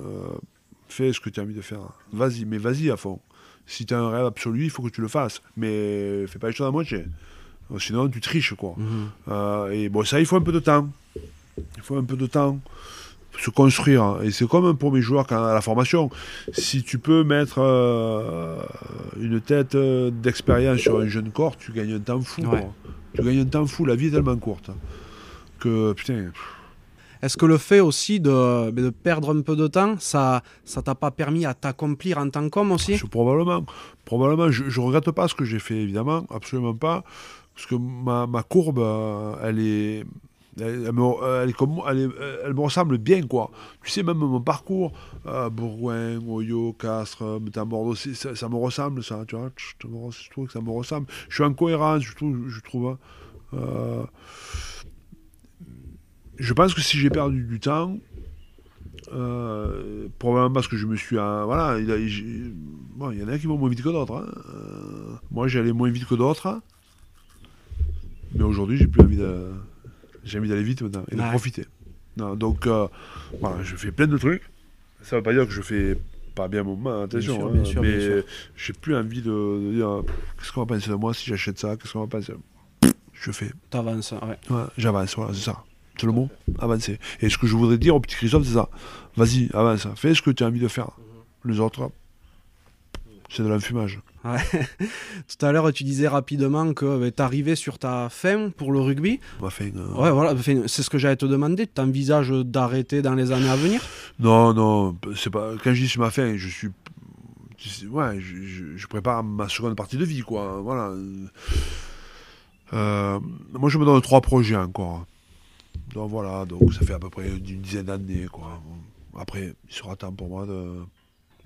fais ce que tu as envie de faire. Vas-y, mais vas-y à fond. Si tu as un rêve absolu, il faut que tu le fasses. Mais fais pas les choses à moitié. Sinon, tu triches, quoi. Et bon, ça, il faut un peu de temps. Il faut un peu de temps. Se construire. Et c'est comme pour mes joueurs à la formation. Si tu peux mettre une tête d'expérience sur un jeune corps, tu gagnes un temps fou. Ouais. Tu gagnes un temps fou. La vie est tellement courte que, putain... Est-ce que le fait aussi de perdre un peu de temps, ça t'a pas permis à t'accomplir en tant qu'homme aussi? Probablement. Je regrette pas ce que j'ai fait, évidemment. Absolument pas. Parce que ma courbe, elle me ressemble bien, quoi. Tu sais, même mon parcours, Bourgoin, Oyo, Castres, Métamorde aussi, ça me ressemble, ça, tu vois. Je trouve que ça me ressemble. Je suis en cohérence, je trouve. Je pense que si j'ai perdu du temps, Probablement parce que je me suis... voilà, bon, il y en a qui vont moins vite que d'autres. Hein. Moi, j'allais moins vite que d'autres. Mais aujourd'hui, j'ai envie d'aller vite maintenant et de profiter. Non, donc, voilà, je fais plein de trucs. Ça ne veut pas dire que je fais pas bien mon moment, attention. Bien sûr, mais j'ai plus envie de dire qu'est-ce qu'on va penser de moi si j'achète ça, qu'est-ce qu'on va penser. Je fais. T'avances, ouais. Ouais, j'avance, voilà, c'est ça. C'est le mot, avancer. Et ce que je voudrais dire au petit Christophe, c'est ça. Vas-y, avance, fais ce que tu as envie de faire. Les autres, c'est de l'enfumage. Ouais. Tout à l'heure, tu disais rapidement que tu arrivais sur ta fin pour le rugby. Ma fin. Ouais, voilà, c'est ce que j'allais te demander. Tu envisages d'arrêter dans les années à venir? Non, c'est pas. Quand je dis sur ma fin, je suis. Ouais, je prépare ma seconde partie de vie, quoi. Voilà. Moi, je me donne 3 projets encore. Donc voilà, donc ça fait à peu près une dizaine d'années, quoi. Après, il sera temps pour moi de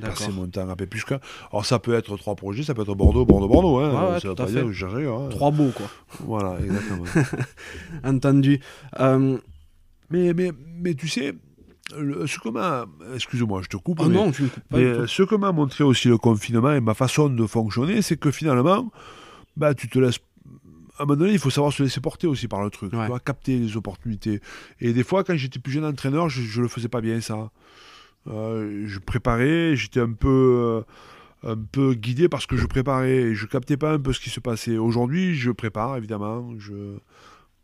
passer mon temps à Pépusca. Alors ça peut être 3 projets, ça peut être Bordeaux. Hein. Ouais, ça veut pas dire que je cherche rien. Hein. 3 beaux, quoi. Voilà, exactement. Entendu. Mais tu sais, ce que m'a... Excuse-moi, je te coupe. Non, tu ne coupes pas. Mais ce que m'a montré aussi le confinement et ma façon de fonctionner, c'est que finalement, bah, tu te laisses... À un moment donné, il faut savoir se laisser porter aussi par le truc, tu vois, capter les opportunités. Et des fois, quand j'étais plus jeune entraîneur, je le faisais pas bien, ça. Je préparais, j'étais un peu guidé parce que je préparais, et je captais pas un peu ce qui se passait. Aujourd'hui, je prépare, évidemment,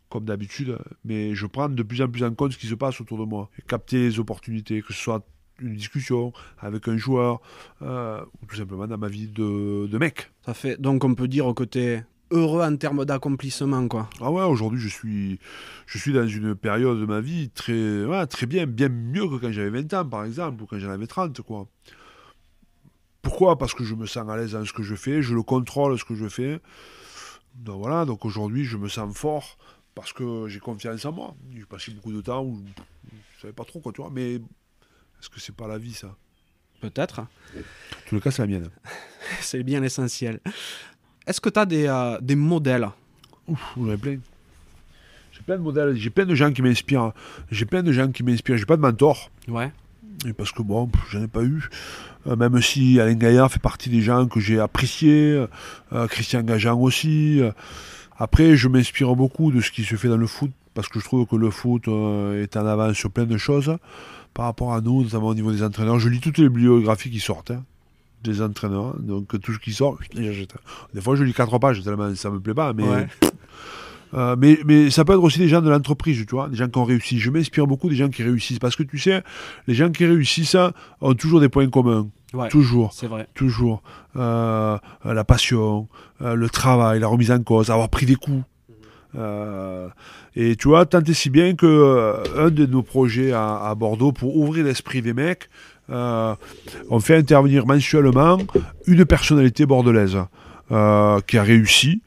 comme d'habitude, mais je prends de plus en plus en compte ce qui se passe autour de moi. Et capter les opportunités, que ce soit une discussion avec un joueur, ou tout simplement dans ma vie de mec. Ça fait, donc on peut dire au côté... heureux en termes d'accomplissement, quoi. Ah ouais, aujourd'hui je suis dans une période de ma vie très bien mieux que quand j'avais 20 ans par exemple, ou quand j'en avais 30, quoi. Pourquoi ? Parce que je me sens à l'aise dans ce que je fais, je le contrôle ce que je fais. Donc voilà, donc aujourd'hui je me sens fort parce que j'ai confiance en moi. J'ai passé beaucoup de temps où je savais pas trop, quoi, tu vois, mais est-ce que c'est pas la vie, ça ? Peut-être. En tout cas, c'est la mienne. C'est bien l'essentiel. Est-ce que tu as des modèles ? Ouf, j'en ai plein. J'ai plein de modèles, j'ai plein de gens qui m'inspirent. J'ai pas de mentor. Ouais. Et parce que bon, j'en ai pas eu. Même si Alain Gaillard fait partie des gens que j'ai appréciés. Christian Gajan aussi. Après, je m'inspire beaucoup de ce qui se fait dans le foot. Parce que je trouve que le foot est en avance sur plein de choses. Par rapport à nous, notamment au niveau des entraîneurs. Je lis toutes les bibliographies qui sortent. Des entraîneurs, donc tout ce qui sort, j'achète. Des fois je lis 4 pages tellement ça me plaît pas, mais, mais ça peut être aussi des gens de l'entreprise, tu vois, des gens qui ont réussi. Je m'inspire beaucoup des gens qui réussissent, parce que tu sais, les gens qui réussissent ont toujours des points communs. Ouais, toujours, c'est vrai. Toujours. La passion, le travail, la remise en cause, avoir pris des coups. Et tu vois, tant et si bien que un de nos projets à Bordeaux, pour ouvrir l'esprit des mecs, on fait intervenir mensuellement une personnalité bordelaise qui a réussi.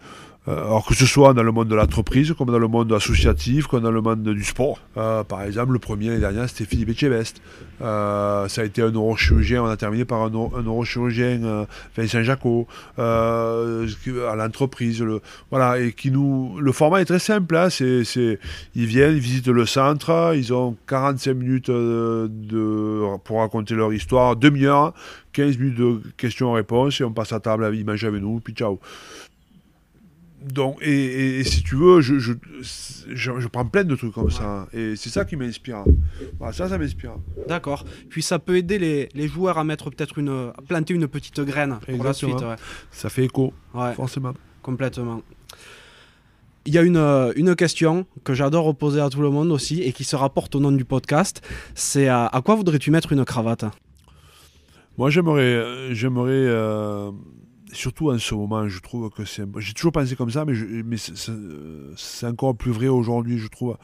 Alors que ce soit dans le monde de l'entreprise, comme dans le monde associatif, comme dans le monde du sport. Par exemple, le premier l'année dernière, c'était Philippe Etchebest. Ça a été un neurochirurgien, on a terminé par un neurochirurgien, Vincent Jacot, à l'entreprise. Voilà, et le format est très simple. Hein, ils viennent, ils visitent le centre, ils ont 45 minutes pour raconter leur histoire, demi-heure, 15 minutes de questions-réponses, et on passe à table, ils mangent avec nous, puis ciao. Donc, et si tu veux, je prends plein de trucs comme ça. Et c'est ça qui m'inspire. Voilà, ça m'inspire. D'accord. Puis ça peut aider les joueurs à mettre peut-être à planter une petite graine pour la suite. Ouais. Ça fait écho, forcément. Complètement. Il y a une question que j'adore poser à tout le monde aussi et qui se rapporte au nom du podcast. C'est à quoi voudrais-tu mettre une cravate ? Moi, j'aimerais surtout en ce moment, je trouve que c'est... J'ai toujours pensé comme ça, mais c'est encore plus vrai aujourd'hui, je trouve.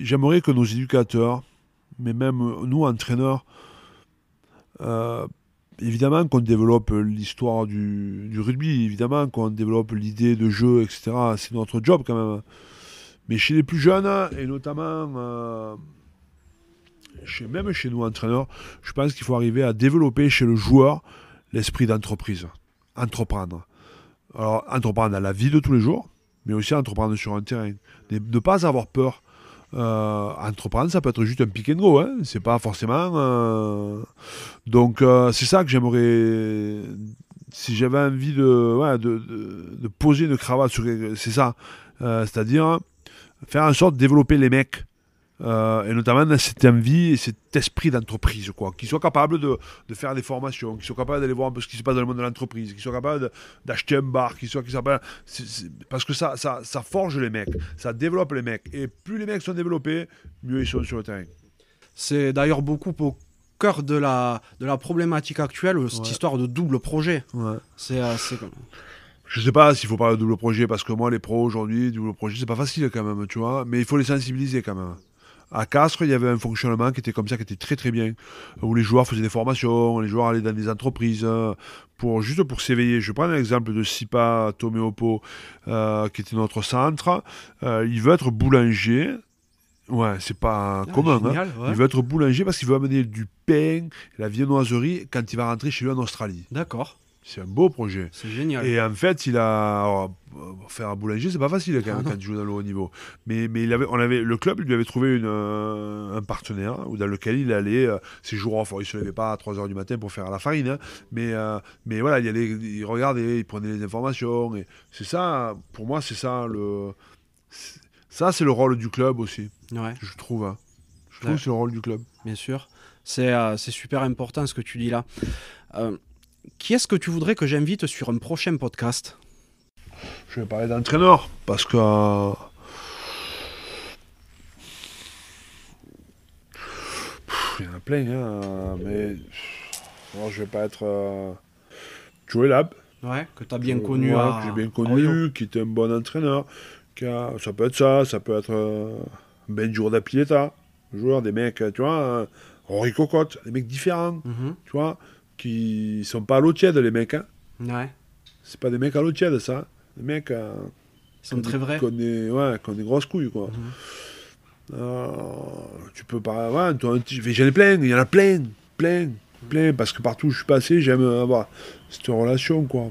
J'aimerais que nos éducateurs, mais même nous, entraîneurs, évidemment qu'on développe l'histoire du rugby, évidemment qu'on développe l'idée de jeu, etc. C'est notre job quand même. Mais chez les plus jeunes, et notamment... même chez nous, entraîneurs, je pense qu'il faut arriver à développer chez le joueur l'esprit d'entreprise, entreprendre. Alors, entreprendre dans la vie de tous les jours, mais aussi entreprendre sur un terrain. Ne pas avoir peur Entreprendre, ça peut être juste un pick and go, hein. C'est pas forcément. Donc, c'est ça que j'aimerais. Si j'avais envie de poser une cravate sur. C'est ça. C'est-à-dire faire en sorte de développer les mecs. Et notamment dans cette envie et cet esprit d'entreprise, quoi. Qu'ils soient capables de faire des formations, qu'ils soient capables d'aller voir un peu ce qui se passe dans le monde de l'entreprise, qu'ils soient capables d'acheter un bar, parce que ça forge les mecs, ça développe les mecs. Et plus les mecs sont développés, mieux ils sont sur le terrain. C'est d'ailleurs beaucoup au cœur de la problématique actuelle, cette histoire de double projet. Ouais. C'est Je sais pas s'il faut parler de double projet, parce que moi, les pros aujourd'hui, double projet, c'est pas facile quand même, tu vois. Mais il faut les sensibiliser quand même. À Castres, il y avait un fonctionnement qui était comme ça, qui était très très bien, où les joueurs faisaient des formations, les joueurs allaient dans des entreprises, juste pour s'éveiller. Je prends l'exemple de Sipa Toméopo, qui était notre centre. Il veut être boulanger. Ouais, c'est pas commun. génial, ouais. Il veut être boulanger parce qu'il veut amener du pain, la viennoiserie, quand il va rentrer chez lui en Australie. D'accord, C'est un beau projet. c'est génial. Et en fait, faire un boulanger, c'est pas facile quand tu joues dans le haut niveau. Mais le club lui avait trouvé un partenaire dans lequel il allait ses jours off. Il se levait pas à 3h du matin pour faire la farine, hein, mais voilà, il regardait, il prenait les informations. Et c'est ça, pour moi, c'est ça ça, c'est le rôle du club aussi, Ouais, je trouve. Hein. Je trouve que c'est le rôle du club. bien sûr. C'est super important ce que tu dis là. Qui est-ce que tu voudrais que j'invite sur un prochain podcast ? Je vais parler d'entraîneur parce que il y en a plein, hein, mais alors, je vais pas être Joey Lab. Ouais, que tu as bien connu Ouais, à que j'ai bien Royo. connu, qui était un bon entraîneur. Ça peut être ça peut être Benjour d'Apieta, joueur, des mecs, tu vois, Rory Cocotte, des mecs différents, Mhm. tu vois, qui sont pas à l'eau tiède, les mecs, hein. Ouais, C'est pas des mecs à l'eau tiède, ça. Des mecs ils sont très vrais. qui ont des grosses couilles, quoi. Mhm. Tu peux pas. Ouais, j'en ai plein, il y en a plein, parce que partout où je suis passé, j'aime avoir cette relation, quoi.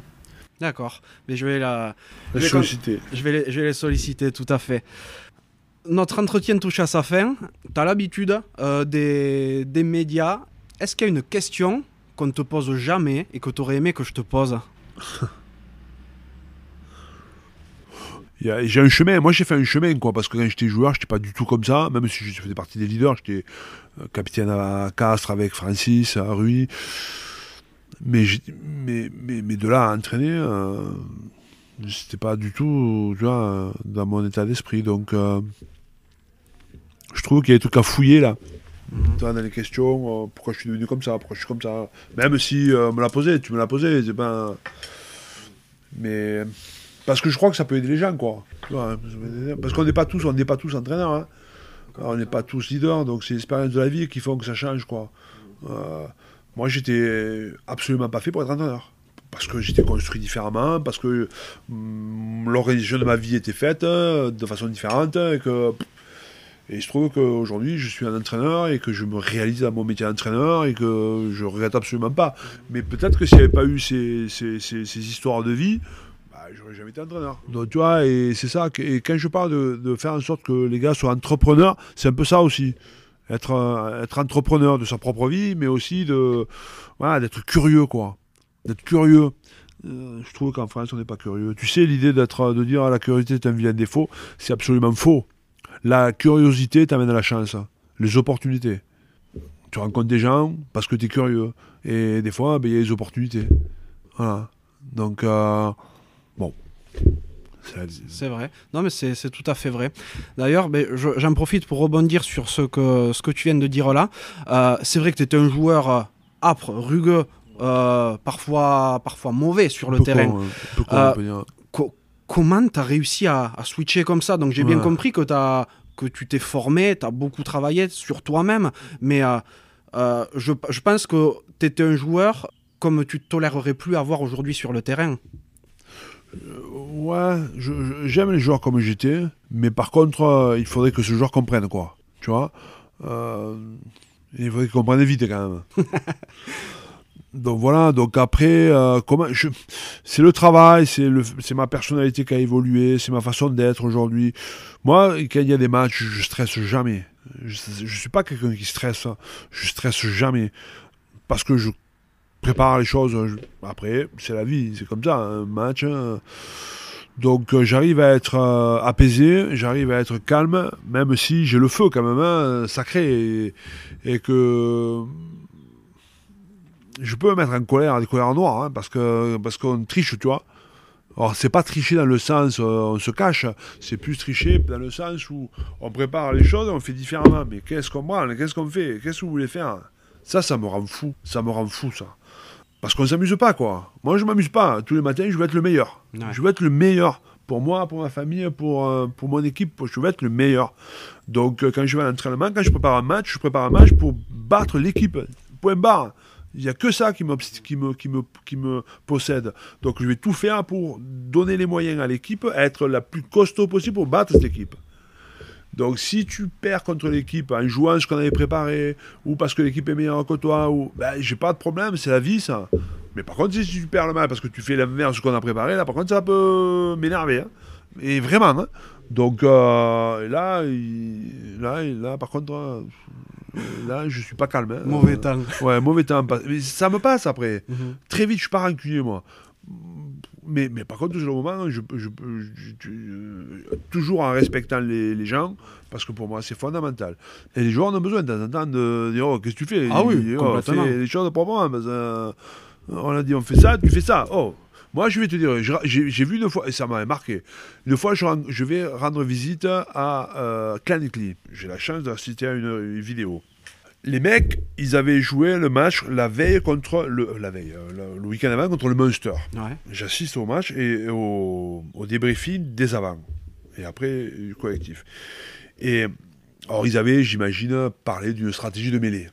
D'accord, mais je vais La solliciter. je vais les solliciter, tout à fait. Notre entretien touche à sa fin. Tu as l'habitude des médias. Est-ce qu'il y a une question qu'on ne te pose jamais et que tu aurais aimé que je te pose ? J'ai un chemin, moi j'ai fait un chemin, quoi, parce que quand j'étais joueur, j'étais pas du tout comme ça, même si je faisais partie des leaders, j'étais capitaine à Castres avec Francis, à Rui. Mais de là à entraîner, c'était pas du tout, tu vois, dans mon état d'esprit. Donc, je trouve qu'il y a des trucs à fouiller là. Tu vois, dans les questions, pourquoi je suis devenu comme ça, pourquoi je suis comme ça. Même si tu me l'as posé, c'est pas. Mais parce que je crois que ça peut aider les gens, quoi. Tu vois, parce qu'on n'est pas tous entraîneurs, hein. On n'est pas tous leaders, donc c'est l'expérience de la vie qui font que ça change, quoi. Moi, j'étais absolument pas fait pour être entraîneur. Parce que j'étais construit différemment, parce que l'organisation de ma vie était faite de façon différente, et je trouve qu'aujourd'hui, je suis un entraîneur et que je me réalise dans mon métier d'entraîneur et que je regrette absolument pas. Mais peut-être que s'il n'y avait pas eu ces histoires de vie, j'aurais jamais été entraîneur. Donc tu vois, et c'est ça. Et quand je parle de faire en sorte que les gars soient entrepreneurs, c'est un peu ça aussi. Être entrepreneur de sa propre vie, mais aussi d'être curieux, quoi. D'être curieux. Je trouve qu'en France, on n'est pas curieux. Tu sais, l'idée de dire la curiosité est un vilain défaut, c'est absolument faux. La curiosité t'amène à la chance, les opportunités. Tu rencontres des gens parce que tu es curieux. Et des fois, il y a des opportunités. Voilà. Donc, bon. C'est vrai. Non, mais c'est tout à fait vrai. D'ailleurs, j'en profite pour rebondir sur ce que tu viens de dire là. C'est vrai que tu étais un joueur âpre, rugueux, parfois mauvais sur le terrain. On peut dire. Comment tu as réussi à switcher comme ça ? Donc j'ai bien compris que tu t'es formé, tu as beaucoup travaillé sur toi-même, mais je pense que tu étais un joueur comme tu ne tolérerais plus avoir aujourd'hui sur le terrain. Ouais, j'aime les joueurs comme j'étais, mais par contre, il faudrait que ce joueur comprenne, quoi. Tu vois, il faudrait qu'il comprenne vite quand même. Donc voilà, donc après, c'est le travail, c'est ma personnalité qui a évolué, c'est ma façon d'être aujourd'hui. Moi, quand il y a des matchs, je stresse jamais. Je suis pas quelqu'un qui stresse, je stresse jamais. Parce que je prépare les choses. Après, c'est la vie, c'est comme ça, un match. Donc j'arrive à être apaisé, j'arrive à être calme, même si j'ai le feu quand même, sacré, et que je peux me mettre en colère, des colères noires, parce qu'on triche, tu vois. Alors, c'est pas tricher dans le sens on se cache, c'est plus tricher dans le sens où on prépare les choses, on fait différemment. Mais qu'est-ce qu'on branle, qu'est-ce qu'on fait, qu'est-ce que vous voulez faire? Ça me rend fou, ça. Parce qu'on s'amuse pas, quoi. Moi, je m'amuse pas. Tous les matins, je veux être le meilleur. Ouais. Je veux être le meilleur. Pour moi, pour ma famille, pour mon équipe, je veux être le meilleur. Donc, quand je vais à l'entraînement, quand je prépare un match pour battre l'équipe. Point barre. Il n'y a que ça qui me possède. Donc je vais tout faire pour donner les moyens à l'équipe, être la plus costaud possible pour battre cette équipe. Donc si tu perds contre l'équipe en jouant ce qu'on avait préparé, ou parce que l'équipe est meilleure que toi, j'ai pas de problème, c'est la vie ça. Mais par contre, si tu perds le match parce que tu fais l'inverse de ce qu'on a préparé, là par contre ça peut m'énerver. Et vraiment. Donc là, par contre... Là, je suis pas calme. Mauvais temps. Ouais, mauvais temps. Mais ça me passe après. Très vite, je suis pas rancunier, moi. Mais par contre, sur le moment, toujours en respectant les gens, parce que pour moi, c'est fondamental. Et les joueurs ont besoin de temps en temps de dire oh, qu'est-ce que tu fais? Ah oui, complètement. Fais les choses proprement. On a dit on fait ça, tu fais ça. Oh. Moi, je vais te dire, j'ai vu une fois, et ça m'avait marqué, une fois, je vais rendre visite à Clannickley. J'ai la chance d'assister à une vidéo. Les mecs, ils avaient joué le match la veille contre le week-end avant contre le Munster. Ouais. J'assiste au match et au débriefing des avant. Et après, du collectif. Et... alors, ils avaient, j'imagine, parlé d'une stratégie de mêlée.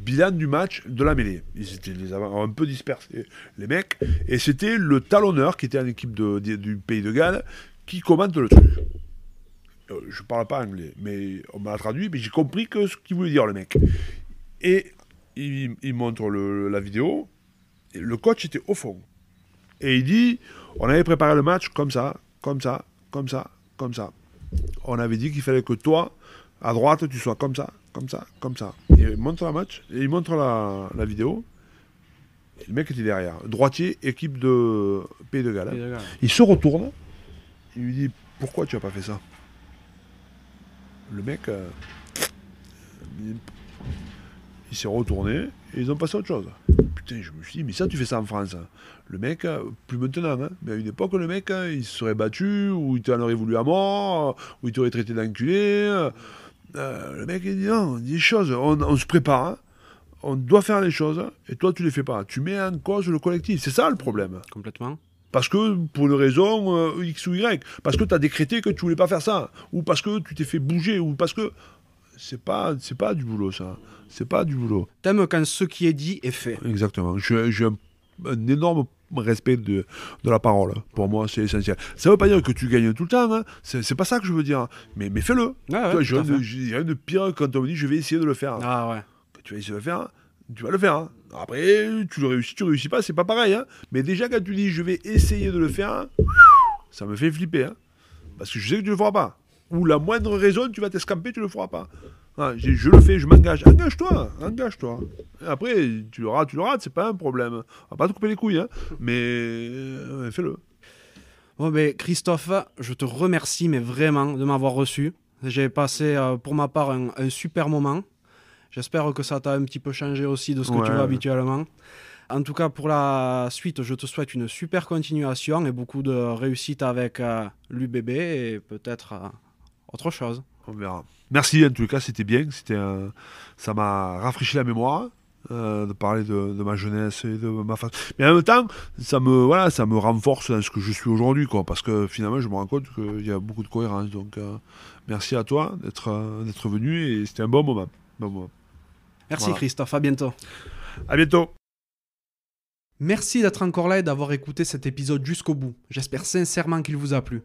Bilan du match de la mêlée. Ils étaient un peu dispersés, les mecs. Et c'était le talonneur, qui était en équipe du Pays de Galles, qui commente le truc. Je parle pas anglais, mais on m'a traduit, mais j'ai compris ce qu'il voulait dire, le mec. Et il montre la vidéo, et le coach était au fond. Et il dit, on avait préparé le match comme ça, comme ça, comme ça, comme ça. On avait dit qu'il fallait que toi, à droite, tu sois comme ça, comme ça, comme ça. Et il montre la match, et il montre la vidéo. Et le mec était derrière. Droitier, équipe de Pays de Galles. Il se retourne, il lui dit, pourquoi tu n'as pas fait ça? Le mec, il s'est retourné, et ils ont passé à autre chose. Putain, je me suis dit, mais ça, tu fais ça en France. Le mec, plus maintenant, mais à une époque, le mec, il se serait battu, ou il t'en aurait voulu à mort, ou il t'aurait traité d'enculé. Le mec, il dit non, on dit des choses, on se prépare, on doit faire les choses, et toi, tu les fais pas. Tu mets en cause le collectif, c'est ça le problème. Complètement. Parce que, pour une raison X ou Y, parce que tu as décrété que tu voulais pas faire ça, ou parce que tu t'es fait bouger, ou parce que... C'est pas du boulot, ça. C'est pas du boulot. T'aimes quand ce qui est dit est fait. Exactement. J'ai un énorme respect de la parole. Pour moi, c'est essentiel. Ça veut pas dire que tu gagnes tout le temps, c'est pas ça que je veux dire. Mais fais-le. Ah ouais, il y a rien de pire quand on me dit je vais essayer de le faire. Ah ouais. Quand tu vas essayer de le faire, tu vas le faire. Après, tu réussis pas, c'est pas pareil. Mais déjà, quand tu dis je vais essayer de le faire, ça me fait flipper. Parce que je sais que tu le feras pas. Ou la moindre raison, tu vas t'escamper, tu le feras pas. Je le fais, je m'engage. Engage-toi. Après, tu le rates, c'est pas un problème. On va pas te couper les couilles, mais fais-le. Bon, ben, Christophe, je te remercie, mais vraiment, de m'avoir reçu. J'ai passé, pour ma part, un super moment. J'espère que ça t'a un petit peu changé aussi de ce que tu vois habituellement. En tout cas, pour la suite, je te souhaite une super continuation et beaucoup de réussite avec l'UBB et peut-être autre chose. On verra. Merci, en tout cas, c'était bien. Ça m'a rafraîchi la mémoire de parler de ma jeunesse et de ma façon. Mais en même temps, ça me renforce dans ce que je suis aujourd'hui, quoi, parce que finalement, je me rends compte qu'il y a beaucoup de cohérence. Donc, merci à toi d'être venu et c'était un bon moment. Merci voilà. Christophe, à bientôt. À bientôt. Merci d'être encore là et d'avoir écouté cet épisode jusqu'au bout. J'espère sincèrement qu'il vous a plu.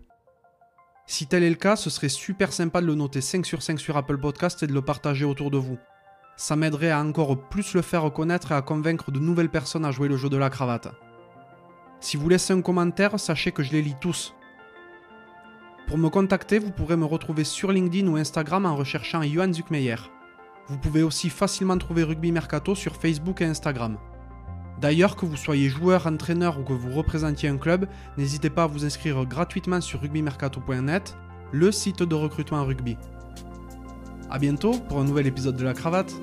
Si tel est le cas, ce serait super sympa de le noter 5 sur 5 sur Apple Podcast et de le partager autour de vous. Ça m'aiderait à encore plus le faire connaître et à convaincre de nouvelles personnes à jouer le jeu de la cravate. Si vous laissez un commentaire, sachez que je les lis tous. Pour me contacter, vous pourrez me retrouver sur LinkedIn ou Instagram en recherchant Johan Zuckmeyer. Vous pouvez aussi facilement trouver Rugby Mercato sur Facebook et Instagram. D'ailleurs, que vous soyez joueur, entraîneur ou que vous représentiez un club, n'hésitez pas à vous inscrire gratuitement sur rugbymercato.net, le site de recrutement rugby. A bientôt pour un nouvel épisode de La Cravate.